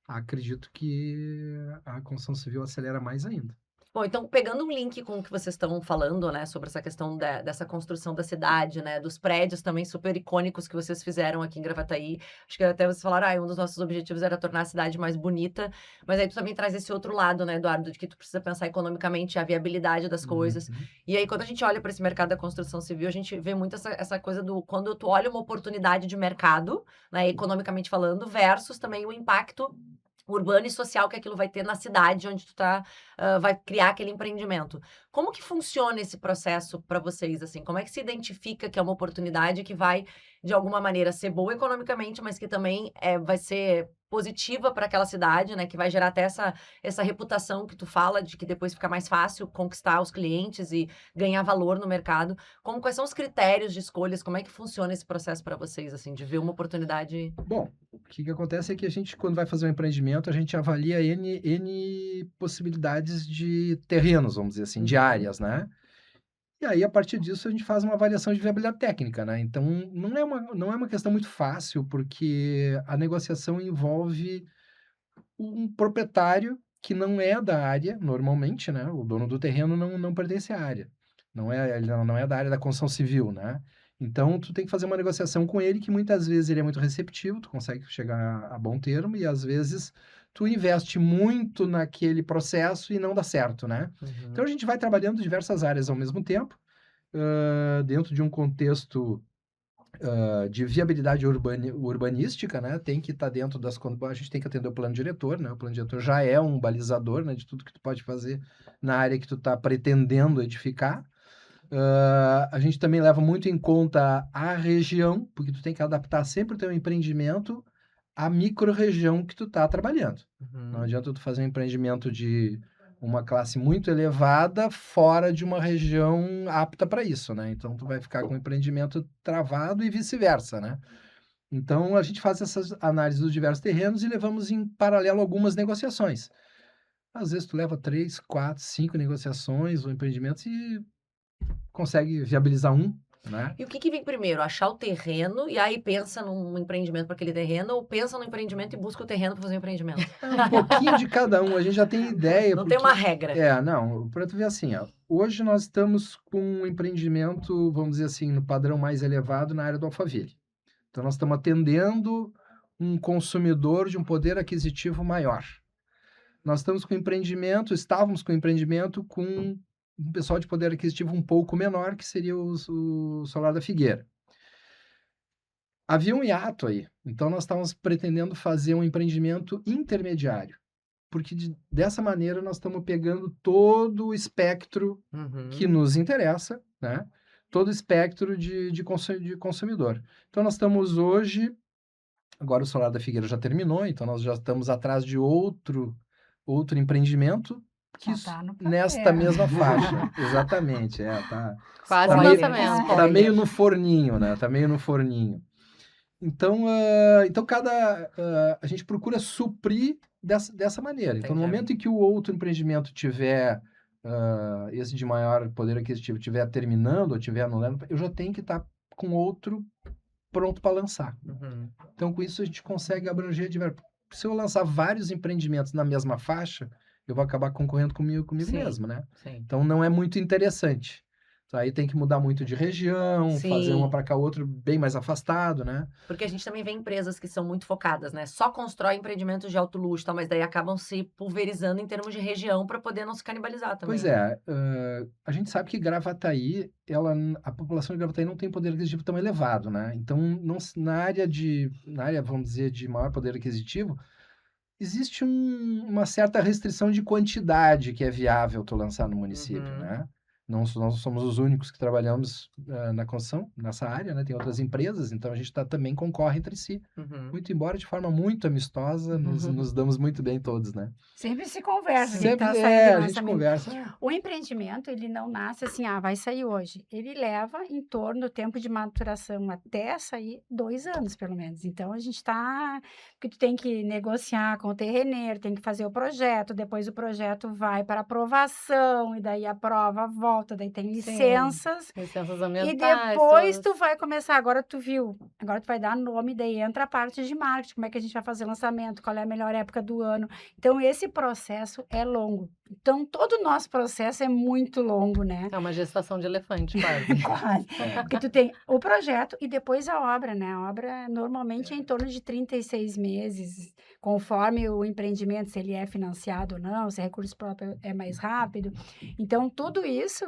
S4: acredito que a construção civil acelera mais ainda.
S1: Bom, então pegando um link com o que vocês estão falando, né, sobre essa questão dessa construção da cidade, né, dos prédios também super icônicos que vocês fizeram aqui em Gravataí. Acho que até vocês falaram, um dos nossos objetivos era tornar a cidade mais bonita, mas aí tu também traz esse outro lado, né, Eduardo, de que tu precisa pensar economicamente a viabilidade das coisas.
S4: Uhum.
S1: E aí, quando a gente olha para esse mercado da construção civil, a gente vê muito essa coisa do quando tu olha uma oportunidade de mercado, né, economicamente falando, versus também o impacto urbano e social que aquilo vai ter na cidade onde tu tá, vai criar aquele empreendimento. Como que funciona esse processo para vocês, assim? Como é que se identifica que é uma oportunidade que vai, de alguma maneira, ser boa economicamente, mas que também vai ser positiva para aquela cidade, né? Que vai gerar até essa reputação que tu fala, de que depois fica mais fácil conquistar os clientes e ganhar valor no mercado. Quais são os critérios de escolhas? Como é que funciona esse processo para vocês, assim, de ver uma oportunidade?
S4: Bom, o que acontece é que a gente, quando vai fazer um empreendimento, a gente avalia N possibilidades de terrenos, vamos dizer assim, de áreas, né? E aí, a partir disso, a gente faz uma avaliação de viabilidade técnica, né? Então, não é uma questão muito fácil, porque a negociação envolve um proprietário que não é da área, normalmente, né? O dono do terreno não pertence à área. Ele não é da área da construção civil, né? Então, tu tem que fazer uma negociação com ele, que muitas vezes ele é muito receptivo, tu consegue chegar a bom termo, e às vezes tu investe muito naquele processo e não dá certo, né? Então, a gente vai trabalhando diversas áreas ao mesmo tempo, dentro de um contexto de viabilidade urbanística, né? Tem que estar dentro das... A gente tem que atender o plano diretor, né? O plano diretor já é um balizador, né, de tudo que tu pode fazer na área que tu está pretendendo edificar. A gente também leva muito em conta a região, porque tu tem que adaptar sempre o teu empreendimento à micro-região que tu está trabalhando. Não adianta tu fazer um empreendimento de uma classe muito elevada fora de uma região apta para isso, né? Então, tu vai ficar com o empreendimento travado e vice-versa, né? Então, a gente faz essas análises dos diversos terrenos e levamos em paralelo algumas negociações. Às vezes, tu leva 3, 4, 5 negociações ou empreendimentos e consegue viabilizar um, né?
S1: E o que vem primeiro? Achar o terreno e aí pensa num empreendimento para aquele terreno, ou pensa no empreendimento e busca o terreno para fazer o empreendimento?
S4: Um pouquinho de cada um, a gente já tem ideia.
S1: Não tem uma regra.
S4: Não, para tu ver assim, ó, hoje nós estamos com um empreendimento, vamos dizer assim, no padrão mais elevado na área do Alphaville. Então, nós estamos atendendo um consumidor de um poder aquisitivo maior. Nós estávamos com empreendimento com um pessoal de poder aquisitivo um pouco menor, que seria o Solar da Figueira. Havia um hiato aí, então nós estávamos pretendendo fazer um empreendimento intermediário, porque dessa maneira nós estamos pegando todo o espectro que nos interessa, né? Todo o espectro de consumidor. Então, nós estamos hoje... Agora o Solar da Figueira já terminou, então nós já estamos atrás de outro empreendimento que
S3: Já tá no papel.
S4: nesta mesma faixa. Exatamente,
S2: Quase
S4: tá
S2: o
S4: meio,
S2: lançamento.
S4: tá meio no forninho, né? Tá meio no forninho. Então, a gente procura suprir dessa maneira. Então, no
S1: Entendi.
S4: momento em que o outro empreendimento tiver, esse de maior poder aquisitivo, estiver terminando ou estiver anulando, eu já tenho que estar com outro pronto para lançar. Então, com isso, a gente consegue abranger se eu lançar vários empreendimentos na mesma faixa, eu vou acabar concorrendo comigo
S1: Sim,
S4: mesmo, né?
S1: sim.
S4: Então, não é muito interessante. Aí tem que mudar muito de região, fazer uma
S1: Sim.
S4: para cá, outro bem mais afastado, né?
S1: Porque a gente também vê empresas que são muito focadas, né? Só constrói empreendimentos de alto luxo, tal, mas daí acabam se pulverizando em termos de região para poder não se canibalizar
S4: Pois
S1: também, né?
S4: é, a gente sabe que Gravataí, a população de Gravataí não tem poder aquisitivo tão elevado, né? Então, não, na área, vamos dizer, de maior poder aquisitivo, existe uma certa restrição de quantidade que é viável tu lançar no município,
S1: Uhum.
S4: né? Nós somos os únicos que trabalhamos na construção, nessa área, né? Tem outras empresas, então a gente também concorre entre si.
S1: Uhum.
S4: Muito embora de forma muito amistosa, nos damos muito bem todos, né?
S3: Sempre se conversa, quem
S4: Sempre,
S3: tá saindo do
S4: a gente
S3: lançamento.
S4: conversa.
S3: O empreendimento, ele não nasce assim, vai sair hoje. Ele leva em torno do tempo de maturação até sair 2 anos, pelo menos. Então, a gente está... Porque tu tem que negociar com o terreneiro, tem que fazer o projeto, depois o projeto vai para aprovação, e daí a prova volta, daí tem
S2: Sim,
S3: licenças,
S2: licenças
S3: e
S2: ambientais,
S3: depois
S2: todas.
S3: tu vai começar, agora tu viu, agora tu vai dar nome, daí entra a parte de marketing, como é que a gente vai fazer o lançamento, qual é a melhor época do ano. Então, esse processo é longo. Então, todo o nosso processo é muito longo, né?
S2: É uma gestação de elefante, quase.
S3: Quase.
S4: É.
S3: Porque tu tem o projeto e depois a obra, né? A obra normalmente é em torno de 36 meses, conforme o empreendimento, se ele é financiado ou não, se é recurso próprio é mais rápido. Então, tudo isso,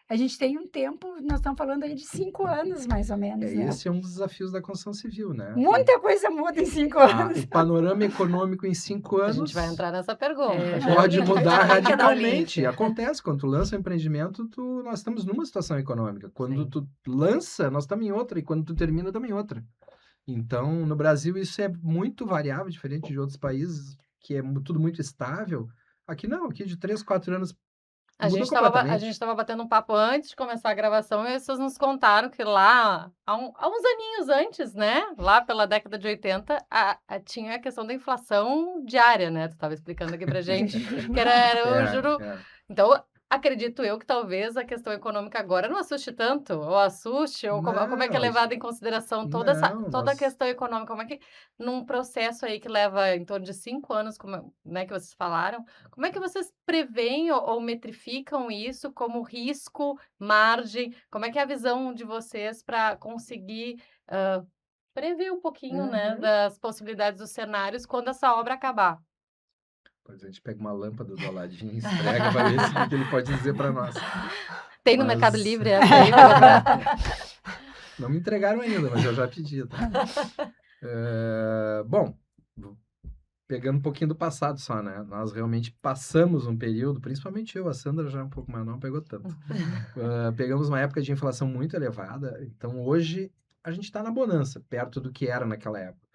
S3: a gente tem um tempo, nós estamos falando aí de 5 anos, mais ou menos, né?
S4: Esse é um dos desafios da construção civil, né?
S3: Muita coisa muda em 5 anos.
S4: O panorama econômico em 5
S2: A
S4: anos
S2: gente vai entrar nessa pergunta.
S4: pode mudar
S1: Também quer dar o link.
S4: radicalmente. Acontece, quando tu lança um empreendimento, nós estamos numa situação econômica. Quando
S1: Sim.
S4: tu lança, nós estamos em outra, e quando tu termina, estamos em outra. Então, no Brasil, isso é muito variável, diferente de outros países, que é tudo muito estável. Aqui não, aqui de 3, 4 anos
S2: A
S4: muda
S2: gente estava
S4: completamente.
S2: batendo um papo antes de começar a gravação e vocês nos contaram que lá, há uns aninhos antes, né? Lá pela década de 80, tinha a questão da inflação diária, né? Tu estava explicando aqui pra gente que era o juro. Então, acredito eu que talvez a questão econômica agora não assuste tanto, ou assuste, ou como é que é
S4: Não,
S2: levada em consideração toda
S4: não,
S2: toda a questão econômica? Como é que, num processo aí que leva em torno de 5 anos, como, né, que vocês falaram, como é que vocês preveem ou metrificam isso como risco, margem? Como é que é a visão de vocês para conseguir prever um pouquinho, né,
S3: Uhum.
S2: das possibilidades dos cenários quando essa obra acabar?
S4: Pois a gente pega uma lâmpada do Aladim e esfrega para ver o que ele pode dizer para nós.
S2: Tem no
S4: Mas-
S2: Mercado Livre essa aí pra comprar?
S4: Não me entregaram ainda, mas eu já pedi, tá? Bom, pegando um pouquinho do passado só, né? Nós realmente passamos um período, principalmente eu, a Sandra já um pouco mais não pegou tanto. Pegamos uma época de inflação muito elevada, então hoje a gente está na bonança, perto do que era naquela época.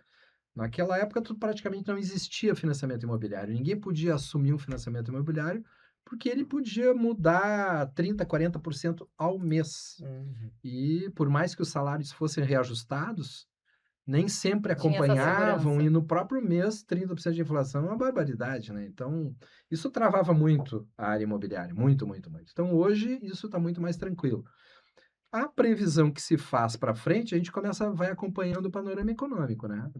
S4: Naquela época, praticamente não existia financiamento imobiliário. Ninguém podia assumir um financiamento imobiliário porque ele podia mudar 30%, 40% ao mês.
S1: Uhum.
S4: E por mais que os salários fossem reajustados, nem sempre
S2: Tinha essa
S4: acompanhavam,
S2: segurança.
S4: e no próprio mês, 30% de inflação é uma barbaridade, né? Então, isso travava muito a área imobiliária, muito, muito, muito. Então, hoje, isso está muito mais tranquilo. A previsão que se faz para frente, a gente vai acompanhando o panorama econômico, né?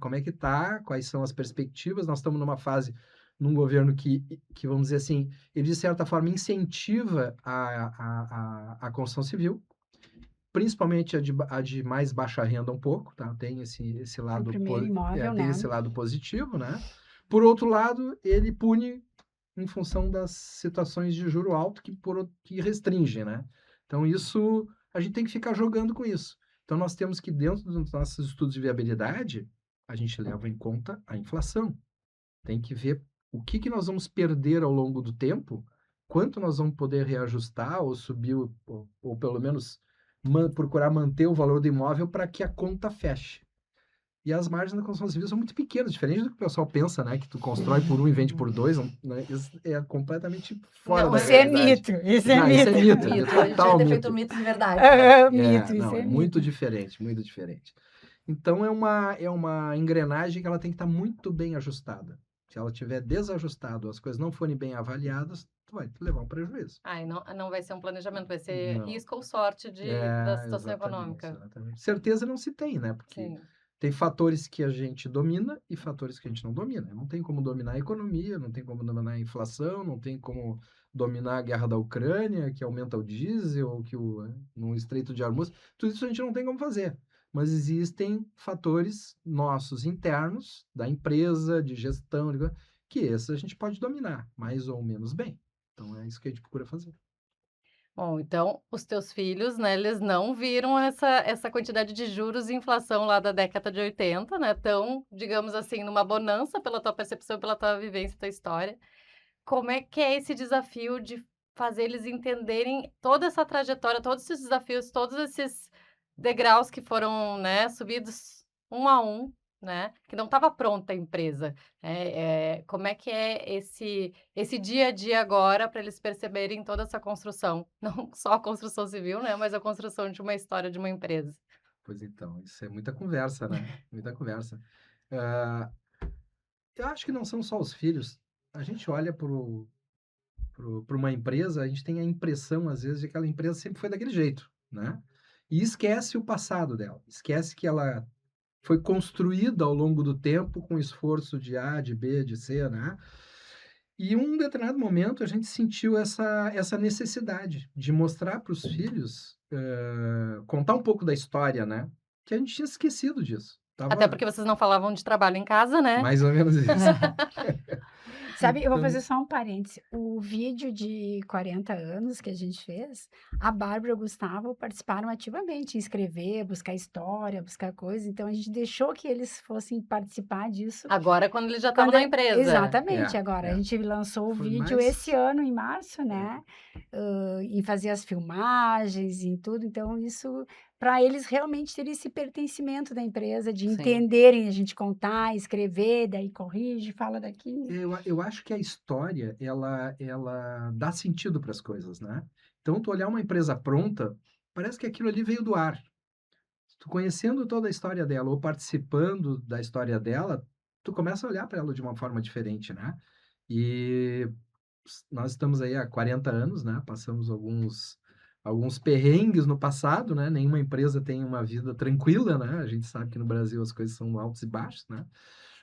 S4: Como é que tá, quais são as perspectivas. Nós estamos numa fase, num governo que vamos dizer assim, ele de certa forma incentiva a construção civil, principalmente a de mais baixa renda um pouco, tá? Tem esse
S3: O
S4: lado,
S3: primeiro imóvel,
S4: tem
S3: né?
S4: esse lado positivo, né? Por outro lado, ele pune em função das situações de juro alto que restringe, né? Então, isso, a gente tem que ficar jogando com isso. Então, nós temos que, dentro dos nossos estudos de viabilidade, a gente leva em conta a inflação. Tem que ver o que nós vamos perder ao longo do tempo, quanto nós vamos poder reajustar ou subir, ou pelo menos procurar manter o valor do imóvel para que a conta feche. E as margens da construção civil são muito pequenas, diferente do que o pessoal pensa, né? Que tu constrói por 1 e vende por 2, né? Isso é completamente fora
S2: Não,
S4: da
S3: Isso é
S4: realidade.
S3: mito, isso é
S4: Não, isso é
S3: mito.
S4: mito,
S1: Mito. A gente
S4: total
S1: devia ter
S4: mito.
S1: feito mitos de verdade.
S3: Mito, isso
S4: Não,
S3: é
S4: é muito
S3: mito.
S4: diferente, muito diferente. Então, é uma engrenagem que ela tem que estar muito bem ajustada. Se ela estiver desajustada, as coisas não forem bem avaliadas, tu vai levar um prejuízo.
S2: E não vai ser um planejamento, vai ser
S4: Não.
S2: risco ou sorte da situação
S4: Exatamente,
S2: econômica.
S4: exatamente. Certeza não se tem, né? Porque
S2: Sim.
S4: tem fatores que a gente domina e fatores que a gente não domina. Não tem como dominar a economia, não tem como dominar a inflação, não tem como dominar a guerra da Ucrânia, que aumenta o diesel, que no Estreito de Hormuz, tudo isso a gente não tem como fazer. Mas existem fatores nossos internos, da empresa, de gestão, que esses a gente pode dominar, mais ou menos bem. Então é isso que a gente procura fazer.
S2: Bom, então os teus filhos, né, eles não viram essa quantidade de juros e inflação lá da década de 80, né, tão, digamos assim, numa bonança pela tua percepção, pela tua vivência, tua história. Como é que é esse desafio de fazer eles entenderem toda essa trajetória, todos esses desafios, todos esses degraus que foram, né, subidos um a um, né, que não estava pronta a empresa. Como é que é esse dia a dia agora para eles perceberem toda essa construção? Não só a construção civil, né, mas a construção de uma história de uma empresa.
S4: Pois então, isso é muita conversa, né? Muita conversa. Ah, eu acho que não são só os filhos. A gente olha para uma empresa, a gente tem a impressão, às vezes, de que aquela empresa sempre foi daquele jeito, né? E esquece o passado dela. Esquece que ela foi construída ao longo do tempo com esforço de A, de B, de C, né? E em um determinado momento a gente sentiu essa necessidade de mostrar para os filhos, contar um pouco da história, né? Que a gente tinha esquecido disso.
S2: Até porque vocês não falavam de trabalho em casa, né?
S4: Mais ou menos isso.
S3: Sabe, eu vou
S4: Então,
S3: fazer só um parêntese. O vídeo de 40 anos que a gente fez, a Bárbara e o Gustavo participaram ativamente em escrever, buscar história, buscar coisas. Então, a gente deixou que eles fossem participar disso.
S2: Agora, quando eles já estavam na empresa.
S3: Exatamente, agora. A gente lançou o
S4: Foi
S3: vídeo
S4: mais-
S3: esse ano, em março, né? Em fazer as filmagens, em tudo. Então, isso, para eles realmente terem esse pertencimento da empresa, de
S1: Sim.
S3: entenderem a gente contar, escrever, daí corrige, fala daqui.
S4: Eu acho que a história, ela dá sentido para as coisas, né? Então, tu olhar uma empresa pronta, parece que aquilo ali veio do ar. Tu conhecendo toda a história dela ou participando da história dela, tu começa a olhar para ela de uma forma diferente, né? E nós estamos aí há 40 anos, né? Passamos alguns perrengues no passado, né? Nenhuma empresa tem uma vida tranquila, né? A gente sabe que no Brasil as coisas são altos e baixos, né?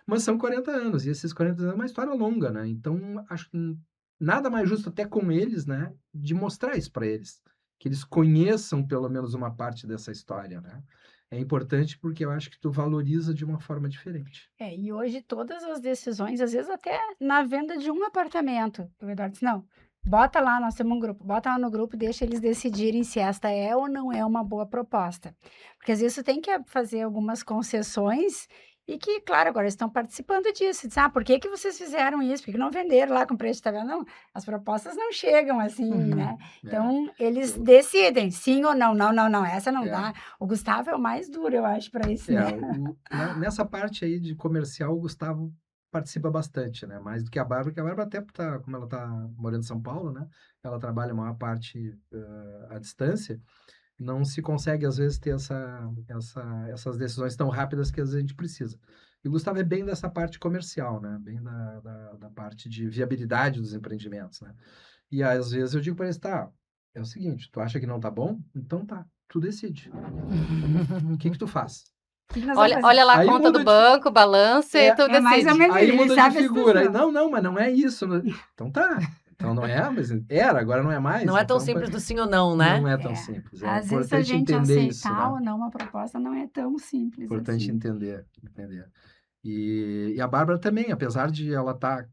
S4: Mas são 40 anos, e esses 40 anos é uma história longa, né? Então, acho que nada mais justo até com eles, né? De mostrar isso para eles. Que eles conheçam pelo menos uma parte dessa história, né? É importante porque eu acho que tu valoriza de uma forma diferente.
S3: E hoje todas as decisões, às vezes até na venda de um apartamento, o Eduardo disse, não, bota lá, nós temos um grupo, bota lá no grupo, deixa eles decidirem se esta é ou não é uma boa proposta. Porque às vezes tu tem que fazer algumas concessões e que, claro, agora estão participando disso. Diz, por que vocês fizeram isso? Por que não venderam lá com preço de tabela? Não, as propostas não chegam assim, né? Então, eles decidem, sim ou não. Não, essa não dá. O Gustavo é o mais duro, eu acho, para isso, né?
S4: Nessa parte aí de comercial, o Gustavo participa bastante, né? Mais do que a Bárbara, porque a Bárbara até tá, como ela tá morando em São Paulo, né? Ela trabalha a maior parte à distância, não se consegue, às vezes, ter essas decisões tão rápidas que às vezes a gente precisa. E o Gustavo é bem dessa parte comercial, né? Bem da parte de viabilidade dos empreendimentos, né? E às vezes eu digo para eles, tá, é o seguinte, tu acha que não tá bom? Então tá, tu decide. O que tu faz?
S3: O que nós vamos fazer?
S2: Olha lá a
S4: Aí
S2: conta
S4: muda
S2: do
S4: de-
S2: banco, balança e tu
S3: É mais
S2: decide.
S3: ou menos
S4: Aí
S3: ele
S4: muda de
S3: sabe a
S4: figura. Aí,
S3: situação.
S4: não, mas não é isso. Então tá. Então não é, mas era, agora não é mais.
S1: Não é tão
S4: Então,
S1: simples do sim ou não, né?
S4: Não é tão simples. É
S3: Às vezes a
S4: importante
S3: gente
S4: entender isso,
S3: aceitar
S4: né?
S3: ou não uma proposta não é tão simples
S4: Importante
S3: assim.
S4: entender. E a Bárbara também, apesar de ela tá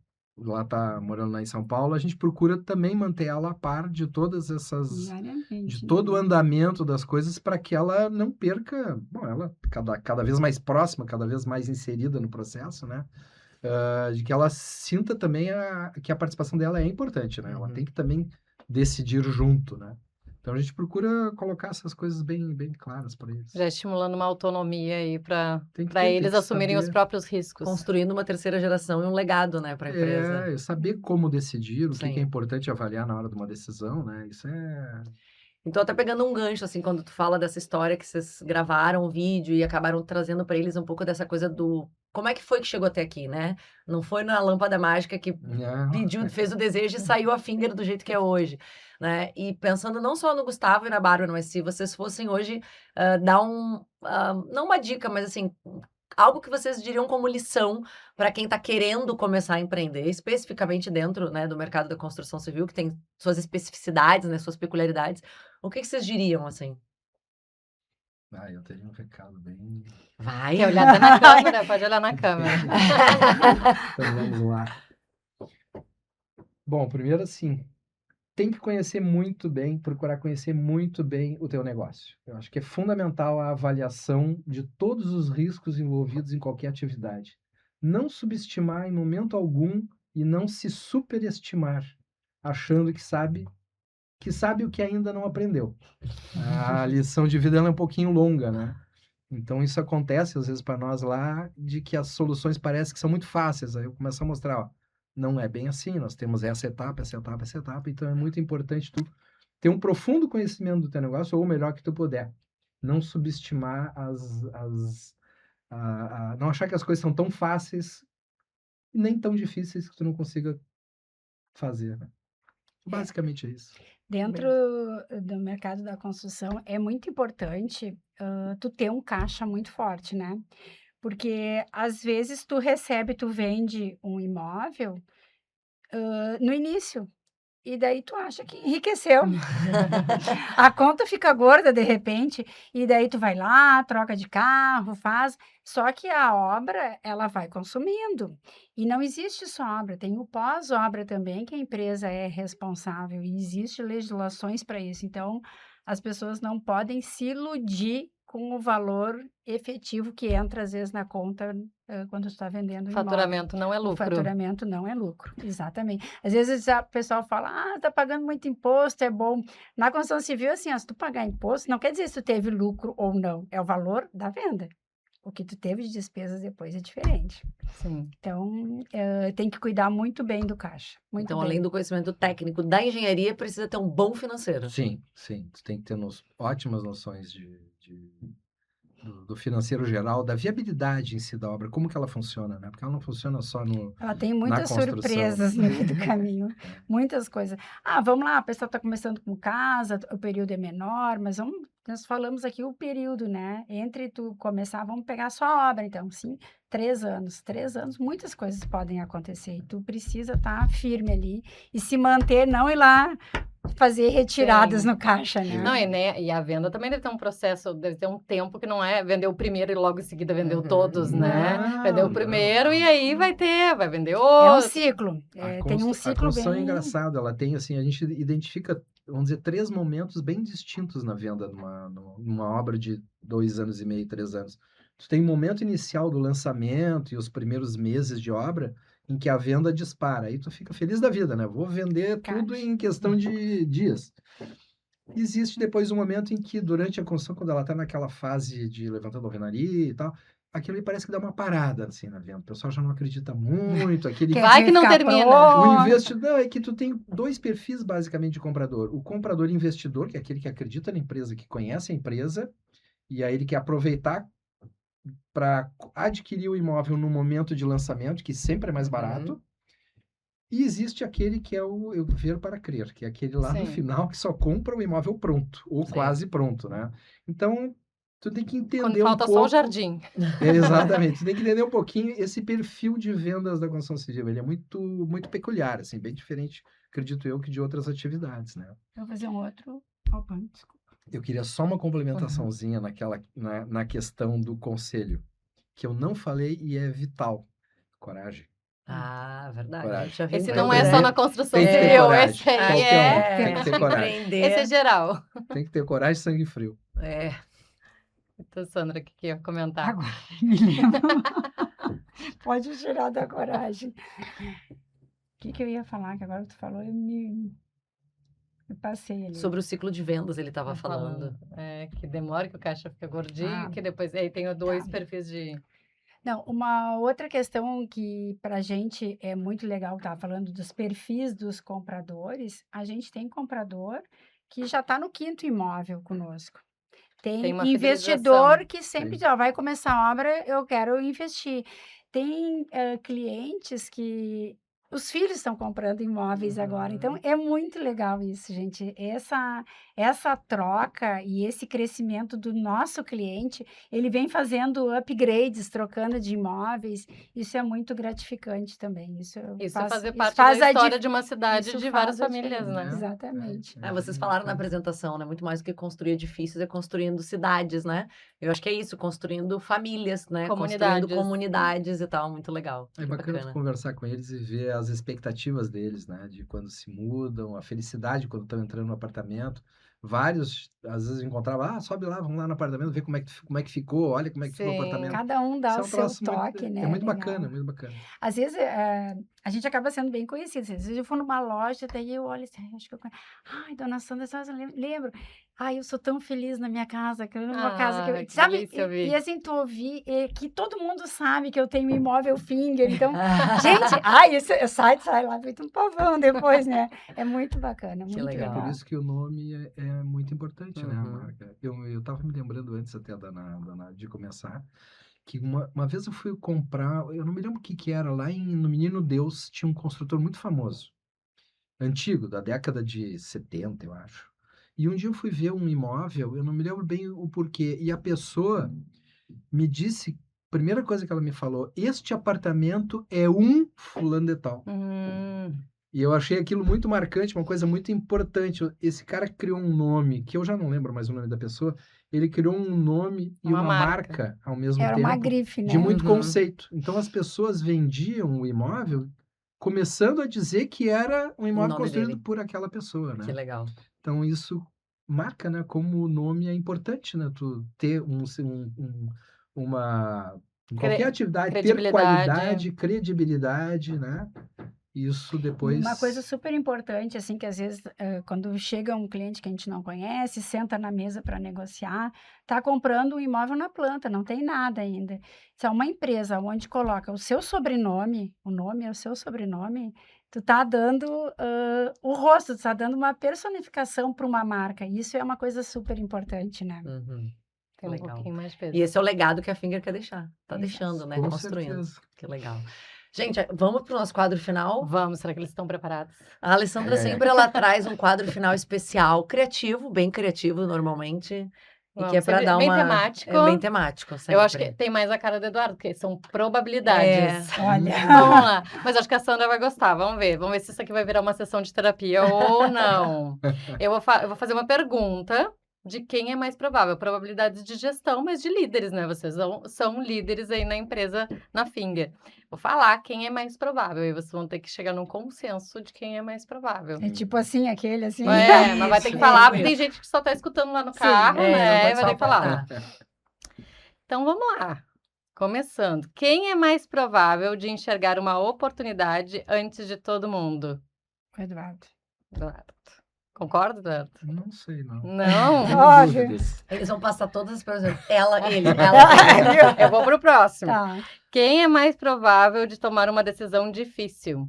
S4: morando lá em São Paulo, a gente procura também manter ela a par de todas essas,
S3: Diariamente,
S4: de todo o
S3: né?
S4: andamento das coisas para que ela não perca, bom, ela cada vez mais próxima, cada vez mais inserida no processo, né? De que ela sinta também que a participação dela é importante, né? Ela tem que também decidir junto, né? Então a gente procura colocar essas coisas bem, bem claras para eles.
S2: Já estimulando uma autonomia aí para
S4: Tem que ter, tem
S2: eles
S4: que
S2: assumirem os
S4: saber.
S2: próprios riscos.
S1: Construindo uma terceira geração e um legado, né, para a empresa.
S4: Saber como decidir, o que
S1: Sim.
S4: é importante avaliar na hora de uma decisão, né? Isso é...
S1: Então, até pegando um gancho, assim, quando tu fala dessa história que vocês gravaram o vídeo e acabaram trazendo para eles um pouco dessa coisa do... Como é que foi que chegou até aqui, né? Não foi na lâmpada mágica que pediu, fez o desejo e saiu a Finger do jeito que é hoje, né? E pensando não só no Gustavo e na Bárbara, mas se vocês fossem hoje dar não uma dica, mas assim, algo que vocês diriam como lição para quem está querendo começar a empreender, especificamente dentro, né, do mercado da construção civil, que tem suas especificidades, né, suas peculiaridades. O que que vocês diriam, assim?
S4: Eu teria um recado bem...
S1: Vai.
S2: Quer olhar até na câmera? Pode olhar na câmera.
S4: Então vamos lá. Bom, primeiro assim, tem que conhecer muito bem, procurar conhecer muito bem o teu negócio. Eu acho que é fundamental a avaliação de todos os riscos envolvidos em qualquer atividade. Não subestimar em momento algum e não se superestimar, achando que sabe o que ainda não aprendeu. A lição de vida ela é um pouquinho longa, né? Então isso acontece às vezes para nós lá, de que as soluções parecem que são muito fáceis. Aí eu começo a mostrar, ó, não é bem assim, nós temos essa etapa, essa etapa, essa etapa, então é muito importante tu ter um profundo conhecimento do teu negócio, ou o melhor que tu puder. Não subestimar não achar que as coisas são tão fáceis e nem tão difíceis que tu não consiga fazer, né? Basicamente é isso.
S3: Dentro do mercado da construção é muito importante tu ter um caixa muito forte, né? Porque às vezes tu vende um imóvel no início. E daí tu acha que enriqueceu. A conta fica gorda de repente, e daí tu vai lá, troca de carro, faz. Só que a obra, ela vai consumindo. E não existe só obra, tem o pós-obra também, que a empresa é responsável, e existem legislações para isso. Então, as pessoas não podem se iludir com o valor efetivo que entra, às vezes, na conta quando tu está vendendo o imóvel.
S2: Faturamento não é
S3: O
S2: lucro.
S3: faturamento não é lucro, exatamente. Às vezes o pessoal fala, tá pagando muito imposto, é bom. Na construção civil, assim, ó, se tu pagar imposto, não quer dizer se tu teve lucro ou não, é o valor da venda. O que tu teve de despesas depois é diferente.
S2: Sim.
S3: Então, tem que cuidar muito bem do caixa. Muito
S1: Então,
S3: bem.
S1: além do conhecimento técnico da engenharia, precisa ter um bom financeiro.
S4: Sim. Tu tem que ter ótimas noções do financeiro geral, da viabilidade em si da obra, como que ela funciona, né? Porque ela não funciona só
S3: Ela tem
S4: na
S3: muitas
S4: construção.
S3: surpresas no meio do caminho, muitas coisas. Vamos lá, a pessoa está começando com casa, o período é menor, mas nós falamos aqui o período, né? Entre tu começar, vamos pegar só a obra, então, sim, 3 anos. 3 anos, muitas coisas podem acontecer, e tu precisa estar firme ali e se manter, não ir lá fazer retiradas
S2: Sim.
S3: no caixa, né?
S2: Não, e a venda também deve ter um processo, deve ter um tempo que não é vender o primeiro e logo em seguida vender
S1: Uhum.
S2: todos, né?
S4: Não,
S2: Vender o
S4: não,
S2: primeiro
S4: não.
S2: e aí vai vender
S3: É um
S2: outro.
S3: ciclo, tem um
S4: A
S3: ciclo
S4: construção é
S3: bem...
S4: engraçada, ela tem assim, a gente identifica, vamos dizer, 3 momentos bem distintos na venda numa obra de 2 anos e meio, 3 anos. Tu tem o momento inicial do lançamento e os primeiros meses de obra em que a venda dispara, aí tu fica feliz da vida, né? Vou vender tudo em questão de dias. Existe depois um momento em que, durante a construção, quando ela está naquela fase de levantando alvenaria e tal, aquilo aí parece que dá uma parada, assim, na venda. O pessoal já não acredita muito, aquele...
S2: Vai que não
S3: ficar
S2: termina.
S3: pronto.
S4: O investidor é que tu tem 2 perfis, basicamente, de comprador. O comprador investidor, que é aquele que acredita na empresa, que conhece a empresa, e aí ele quer aproveitar para adquirir o imóvel no momento de lançamento, que sempre é mais barato. E existe aquele que é o eu ver para crer, que é aquele lá no
S2: Sim.
S4: final que só compra o imóvel pronto, ou
S1: Sim.
S4: quase pronto, né? Então, tu tem que entender
S2: Quando
S4: um
S2: falta
S4: pouco...
S2: só o jardim.
S4: Exatamente. Tu tem que entender um pouquinho esse perfil de vendas da construção civil. Ele é muito, muito peculiar, assim, bem diferente, acredito eu, que de outras atividades, né?
S3: Eu vou fazer um outro. Opa, desculpa.
S4: Eu queria só uma complementaçãozinha na questão do conselho, que eu não falei e é vital. Coragem.
S1: Verdade.
S4: Coragem.
S1: A gente já viu
S2: Esse
S1: em
S2: não é só
S1: empreender.
S2: na construção
S4: Tem que ter
S2: civil,
S4: coragem.
S2: esse aí
S4: Qualquer um tem que ter coragem.
S1: Empreender.
S2: Esse é geral.
S4: Tem que ter coragem e sangue frio.
S2: Então, Sandra, o que ia comentar?
S3: Agora me lembro. Pode tirar da coragem. O que eu ia falar? Que agora que tu falou, eu me passei ali.
S1: Sobre o ciclo de vendas, ele estava
S2: Tá
S1: falando.
S2: que demora, que o caixa fica gordinho,
S3: Ah,
S2: que depois aí tem 2
S3: tá.
S2: perfis de...
S3: Não, uma outra questão que para a gente é muito legal, tá falando dos perfis dos compradores, a gente tem comprador que já está no 5º imóvel conosco.
S2: Tem
S3: Tem
S2: uma
S3: investidor
S2: fidelização.
S3: que sempre
S4: Tem.
S3: vai começar a obra, eu quero investir. Tem clientes que Os filhos estão comprando imóveis agora, então
S4: Uhum.
S3: é muito legal isso, gente. Essa troca e esse crescimento do nosso cliente, ele vem fazendo upgrades, trocando de imóveis, isso é muito gratificante também. Isso
S2: Isso
S3: faz,
S2: fazer
S3: isso
S2: parte da
S3: faz a
S2: história
S3: dif-
S2: de uma cidade
S3: isso
S2: de várias
S3: faz a
S2: famílias,
S3: diferença.
S2: né?
S3: Exatamente.
S1: Vocês falaram na
S4: bacana.
S1: apresentação, né? Muito mais do que construir edifícios, é construindo cidades, né? Eu acho que é isso, construindo famílias, né? Construindo
S2: Comunidades.
S1: comunidades e tal. Muito legal.
S4: É
S1: Que
S4: bacana tu
S1: bacana.
S4: conversar com eles e ver as expectativas deles, né? De quando se mudam, a felicidade quando estão entrando no apartamento. Vários, às vezes, encontravam, sobe lá, vamos lá no apartamento, ver como é que ficou, olha como é que ficou o
S2: Sim.
S4: apartamento.
S3: Cada um dá
S4: Isso é
S3: o
S4: um
S3: seu
S4: troço muito,
S3: toque,
S4: é
S3: né?
S4: muito
S3: Legal.
S4: bacana, muito bacana.
S3: Às vezes, a gente acaba sendo bem conhecido, assim, às vezes eu vou numa loja, daí eu olho assim: "Ai, acho que eu conhe ai, dona Sandra, eu lembro. Ai, eu sou tão feliz na minha casa, que é uma casa que eu",
S2: Que
S3: sabe,
S2: delícia
S3: e
S2: ouvir.
S3: assim, tu ouvir, que todo mundo sabe que eu tenho um imóvel Finger, então, gente, ai, isso eu saio lá feito um pavão depois, né. É muito bacana,
S1: Que
S3: muito
S1: legal.
S4: Por
S3: legal.
S4: isso que o nome é muito importante, né, a
S1: Uhum.
S4: marca. Eu tava me lembrando antes até de começar, que uma vez eu fui comprar, eu não me lembro o que que era, lá no Menino Deus tinha um construtor muito famoso, antigo, da década de 70, eu acho. E um dia eu fui ver um imóvel, eu não me lembro bem o porquê, e a pessoa me disse, primeira coisa que ela me falou, este apartamento é um fulano de tal. E eu achei aquilo muito marcante, uma coisa muito importante. Esse cara criou um nome, que eu já não lembro mais o nome da pessoa, ele criou um nome e
S2: Uma
S4: uma
S2: marca.
S4: marca ao mesmo
S3: Era uma
S4: tempo,
S3: grife,
S4: de
S3: né.
S4: muito
S1: Uhum.
S4: conceito. Então as pessoas vendiam o imóvel começando a dizer que era um
S1: O
S4: imóvel
S1: nome
S4: construído
S1: dele.
S4: por aquela pessoa,
S1: Que
S4: né?
S1: legal.
S4: Então isso marca, né, como o nome é importante, né? Tu ter uma em qualquer atividade, ter
S2: Credibilidade.
S4: qualidade, credibilidade, né? Isso
S3: E uma coisa
S4: depois
S3: super importante, assim, que às vezes, quando chega um cliente que a gente não conhece, senta na mesa para negociar, tá comprando um imóvel na planta, não tem nada ainda. Se é uma empresa onde coloca o seu sobrenome, o nome é o seu sobrenome, tu tá dando, o rosto, tu tá dando uma personificação para uma marca, e isso é uma coisa super importante, né.
S1: Uhum. Que
S2: Tem um
S1: legal.
S2: pouquinho mais de peso.
S1: E esse é o legado que a Finger quer deixar. Tá
S3: Exato.
S1: deixando, né?
S4: com
S1: Construindo.
S4: certeza.
S1: Que legal. Gente, vamos pro nosso quadro final?
S2: Vamos, será que eles estão preparados?
S1: A Alessandra sempre ela traz um quadro final especial, criativo, bem criativo normalmente, e que é
S2: Vamos,
S1: para
S2: sempre
S1: dar
S2: bem
S1: uma
S2: temático.
S1: é bem temático,
S2: Eu acho que
S1: sempre.
S2: tem mais a cara do Eduardo, porque são probabilidades.
S3: Olha.
S2: Vamos lá. Mas acho que a Sandra vai gostar. Vamos ver. Vamos ver se isso aqui vai virar uma sessão de terapia ou não. Eu vou fazer uma pergunta de quem é mais provável. Probabilidades de gestão, mas de líderes, né? Vocês são líderes aí na empresa, na Finger. Vou falar quem é mais provável. E vocês vão ter que chegar num consenso de quem é mais provável.
S3: É tipo assim, aquele assim.
S2: É, mas vai ter que
S1: Isso,
S2: falar,
S1: tipo
S2: porque tem
S1: isso.
S2: gente que só tá escutando lá no
S3: Sim,
S2: carro,
S1: É, não
S2: né?
S1: pode
S2: Vai
S1: só
S2: ter que falar.
S1: apontar.
S2: Então vamos lá. Começando. Quem é mais provável de enxergar uma oportunidade antes de todo mundo?
S3: Eduardo.
S2: Eduardo. Concorda, Eduardo?
S4: Não sei, não.
S2: Não?
S4: Tenho
S3: Olha.
S4: dúvidas.
S1: Eles vão passar todas as pessoas. Ela, ele, ela.
S2: Eu vou pro próximo.
S3: Tá.
S2: Quem é mais provável de tomar uma decisão difícil?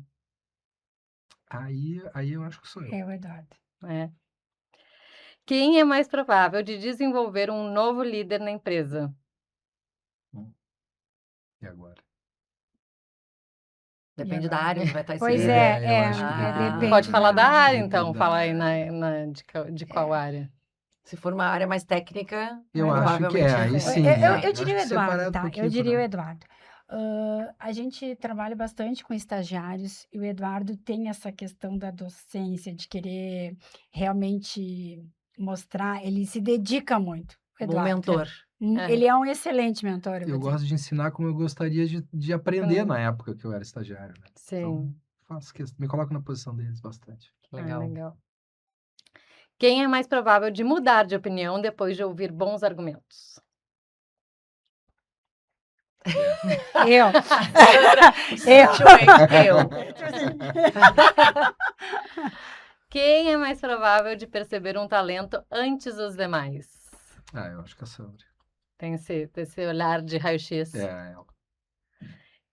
S4: Aí eu acho que sou eu.
S3: É o Eduardo.
S2: É. Quem é mais provável de desenvolver um novo líder na empresa?
S4: E agora?
S1: Depende
S3: E
S1: da
S3: agora?
S1: área onde vai estar
S3: Pois
S1: inserido.
S3: é,
S4: eu acho que
S3: depende.
S2: Pode falar da área,
S4: depende
S2: então.
S4: da
S2: Fala aí
S4: área.
S2: de qual área.
S1: Se for uma área mais técnica,
S4: Eu acho que
S1: provavelmente
S4: aí sim.
S3: Eu
S4: acho
S3: diria o
S4: que separado
S3: Eduardo,
S4: um
S3: tá? Eu
S4: pouquinho
S3: diria o
S4: por
S3: Eduardo. A gente trabalha bastante com estagiários e o Eduardo tem essa questão da docência, de querer realmente mostrar, ele se dedica muito. O
S1: bom
S3: Eduardo.
S1: mentor.
S3: Ele é um excelente mentor, eu
S4: Eu
S3: vou dizer.
S4: gosto de ensinar como eu gostaria de aprender na época que eu era estagiário, né?
S2: Sim.
S4: Então, me coloco na posição deles bastante.
S1: Legal.
S2: Legal. Quem é mais provável de mudar de opinião depois de ouvir bons argumentos?
S3: Eu.
S1: Sutilmente eu.
S2: Quem é mais provável de perceber um talento antes dos demais?
S4: Eu acho que a Sandra.
S2: Tem esse olhar de raio-x.
S4: É, ela.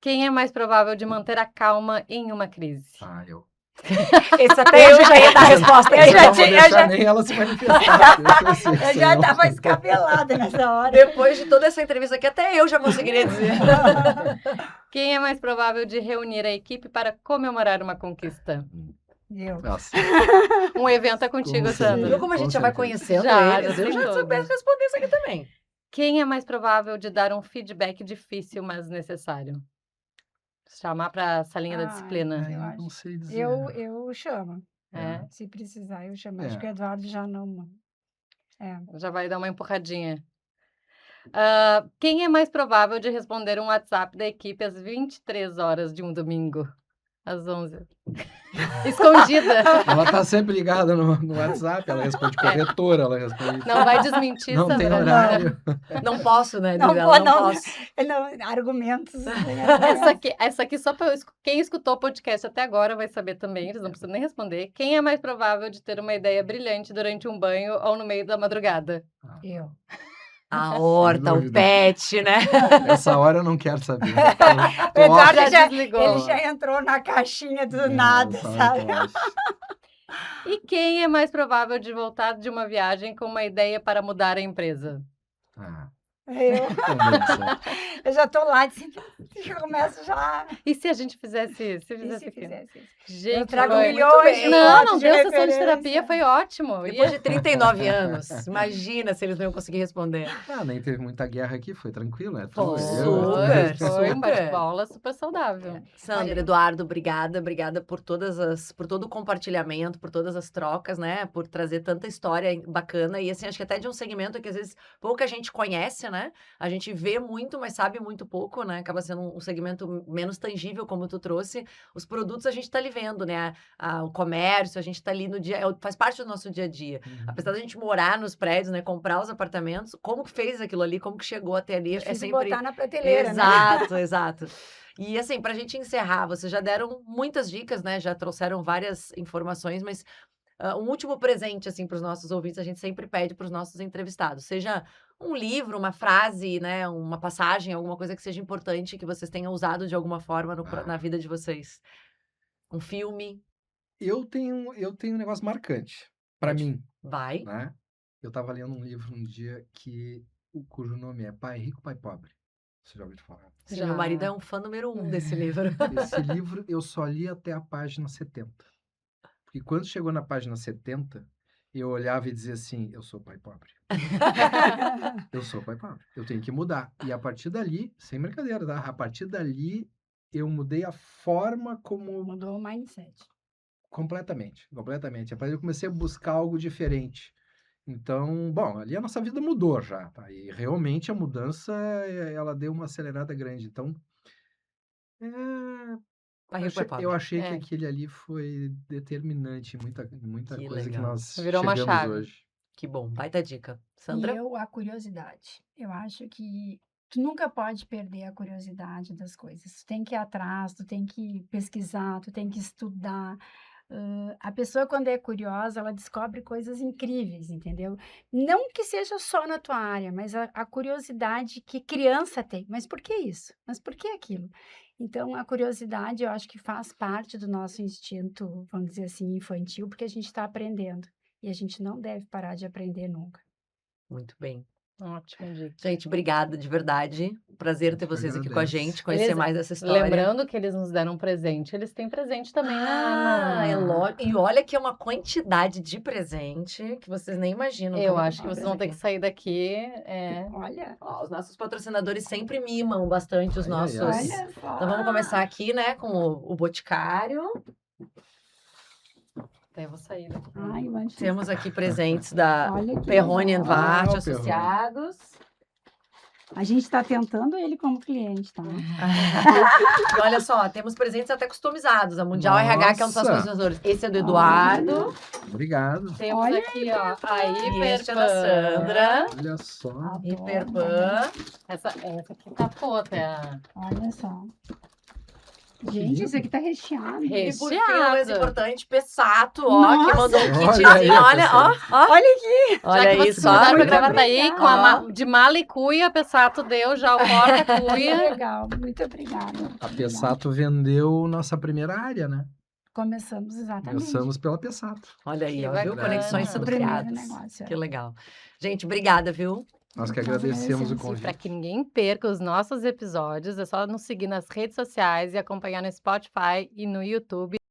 S2: Quem é mais provável de manter a calma em uma crise?
S4: Eu.
S1: Esse até eu já ia dar a resposta.
S3: Eu já
S4: não vou
S3: tinha-
S4: deixar nem ela se manifestar.
S3: Eu já estava escabelada nessa hora.
S1: Depois de toda essa entrevista aqui, até eu já conseguiria dizer.
S2: Quem é mais provável de reunir a equipe para comemorar uma conquista?
S3: Eu.
S4: Nossa,
S2: Um evento é contigo,
S4: Com
S2: Sandra.
S1: Viu como a gente
S4: Com
S1: já vai
S4: certeza.
S1: conhecendo
S2: Já,
S1: eles?
S2: já
S1: Eu
S2: sei
S1: já
S2: todas.
S1: soubesse responder isso aqui também.
S2: Quem é mais provável de dar um feedback difícil, mas necessário? Chamar para a salinha da
S3: Ai,
S2: disciplina.
S3: eu
S4: eu
S3: acho.
S4: não sei dizer.
S3: Eu chamo.
S2: É,
S3: Se precisar, eu chamo. Acho
S4: É.
S3: que o Eduardo já não.
S2: já vai dar uma empurradinha. Quem é mais provável de responder um WhatsApp da equipe às 23 horas de um domingo? Às 11. Escondida.
S4: Ela tá sempre ligada no WhatsApp, ela responde corretora, ela responde.
S2: Não vai desmentir,
S4: Não tem
S2: Sandra.
S4: horário.
S1: Não posso, né,
S3: Não
S1: Isabela?
S3: vou,
S1: Não
S3: não.
S1: posso.
S3: Argumentos.
S2: Essa aqui só para quem escutou o podcast até agora vai saber também, eles não precisam nem responder. Quem é mais provável de ter uma ideia brilhante durante um banho ou no meio da madrugada?
S3: Eu.
S1: A horta, o
S4: dúvida.
S1: pet, né?
S4: Essa hora eu não quero saber.
S3: O Eduardo
S2: Já
S3: já,
S2: desligou.
S3: ele já entrou na caixinha do nada, sabe?
S2: E quem é mais provável de voltar de uma viagem com uma ideia para mudar a empresa?
S3: Eu.
S4: Também certo.
S3: Eu já tô lá, assim, já começo já.
S2: E se a gente fizesse isso?
S3: E se fizesse isso?
S2: Gente,
S3: Eu trago
S2: foi-
S3: milhões
S1: bem.
S3: de
S2: Não,
S3: fotos
S2: não
S3: de
S2: deu sessão de
S3: referência.
S2: terapia, foi ótimo.
S1: Depois de 39 anos. Imagina se eles não iam conseguir responder.
S4: Nem teve muita guerra aqui, foi tranquilo, né?
S1: Foi
S2: Foi,
S1: super,
S2: foi um
S1: super.
S2: bate-bola super saudável.
S1: Sandra, Eduardo, obrigada por por todo o compartilhamento, por todas as trocas, né? Por trazer tanta história bacana e assim, acho que até de um segmento que às vezes pouca gente conhece, né? A gente vê muito, mas sabe muito pouco, né? Acaba sendo um segmento menos tangível, como tu trouxe. Os produtos a gente tá ali vendo, né? O comércio, a gente tá ali no dia, faz parte do nosso dia a dia. Apesar da gente morar nos prédios, né? Comprar os apartamentos, como que fez aquilo ali, como que chegou até ali, é
S3: Difícil
S1: sempre...
S3: botar na prateleira, né?
S1: Exato, exato. E assim, pra gente encerrar, vocês já deram muitas dicas, né? Já trouxeram várias informações, mas um último presente, assim, para os nossos ouvintes, a gente sempre pede para os nossos entrevistados. Seja um livro, uma frase, né? Uma passagem, alguma coisa que seja importante, que vocês tenham usado de alguma forma na vida de vocês. Um filme.
S4: Eu tenho um negócio marcante pra mim,
S1: Vai.
S4: né? Eu tava lendo um livro um dia cujo nome é Pai Rico, Pai Pobre. Você já ouviu falar?
S1: Sim,
S2: Já.
S1: meu marido é um fã número 1 desse livro.
S4: Esse livro eu só li até a página 70. Porque quando chegou na página 70, eu olhava e dizia assim, eu sou pai pobre. Eu sou pai pobre. Eu tenho que mudar. E a partir dali, sem brincadeira, tá? A partir dali, eu mudei a forma como...
S3: Mudou o mindset.
S4: Completamente. A partir eu comecei a buscar algo diferente. Então, bom, ali a nossa vida mudou já, tá? E realmente a mudança, ela deu uma acelerada grande. Então,
S1: Pai Rico, Pai Pobre.
S4: eu achei que
S2: É.
S4: aquele ali foi determinante em muita
S1: Que
S4: coisa que
S1: legal.
S4: nós
S2: Virou uma
S4: chegamos
S2: chave.
S4: hoje.
S1: Que bom, baita dica. Sandra?
S3: E a curiosidade. Eu acho que tu nunca pode perder a curiosidade das coisas. Tu tem que ir atrás, tu tem que pesquisar, tu tem que estudar. A pessoa, quando é curiosa, ela descobre coisas incríveis, entendeu? Não que seja só na tua área, mas a curiosidade que criança tem. Mas por que isso? Mas por que aquilo? Então, a curiosidade, eu acho que faz parte do nosso instinto, vamos dizer assim, infantil, porque a gente está aprendendo. E a gente não deve parar de aprender nunca.
S1: Muito bem.
S2: Ótima dica.
S1: Gente, obrigada de verdade. Prazer ter
S4: Eu que
S1: vocês aqui com a
S4: agradeço.
S1: gente, conhecer
S2: Eles-
S1: mais essa história.
S2: Lembrando que eles nos deram um presente, eles têm presente também
S1: É lógico. E olha que é uma quantidade de presente que vocês nem imaginam.
S2: Eu
S1: como
S2: acho que
S1: tá
S2: vocês vão ter que
S1: aqui.
S2: sair daqui.
S3: Olha,
S1: Ó, os nossos patrocinadores sempre mimam bastante os
S4: Ai, ai,
S1: nossos.
S4: ai.
S3: olha só.
S1: Então vamos começar aqui, né, com o Boticário.
S2: Até eu vou sair daqui.
S3: Ai, mas
S1: Temos aqui presentes da
S3: olha que
S1: Perrone
S3: legal.
S1: Vart
S4: Ah, o
S1: Associados.
S3: A gente está tentando ele como cliente, tá?
S1: E olha só, temos presentes até customizados. A Mundial RH, que é um dos nossos
S4: Nossa.
S1: patrocinadores. Esse é do Eduardo.
S4: Obrigado.
S2: Temos
S3: Olha
S2: aqui, ó, a
S1: E este é da
S2: Hiperpan.
S1: Sandra.
S4: Olha só.
S1: Hiperpan.
S2: Essa aqui tá até.
S3: Olha só. Gente, esse aqui tá recheado.
S1: E por fim, o
S2: Recheado.
S1: mais importante, Pessato, ó, que
S3: Nossa.
S1: mandou um
S4: Olha
S1: kitzinho.
S4: aí,
S1: Olha, ó,
S4: Pessato.
S1: ó.
S3: Olha aqui.
S1: Olha
S2: Já que
S1: isso,
S2: vocês mudaram
S1: ó.
S2: pra
S3: Muito
S2: Gravataí, com
S1: obrigada.
S2: de mala e cuia, Pessato deu já o porta-cuia.
S3: Legal, muito obrigada.
S4: A Pessato vendeu nossa primeira área, né?
S3: Começamos, exatamente.
S4: Começamos pela Pessato.
S1: Olha aí,
S2: Que
S1: ó, viu?
S2: bacana.
S1: Conexões
S3: Nosso
S1: sendo
S3: primeiro
S1: criadas.
S3: negócio,
S1: Que
S3: é.
S1: legal. Gente, obrigada, viu?
S4: Nós que
S3: Nós
S4: agradecemos o
S3: agradecemos.
S2: E para
S4: convite.
S2: que ninguém perca os nossos episódios, é só nos seguir nas redes sociais e acompanhar no Spotify e no YouTube.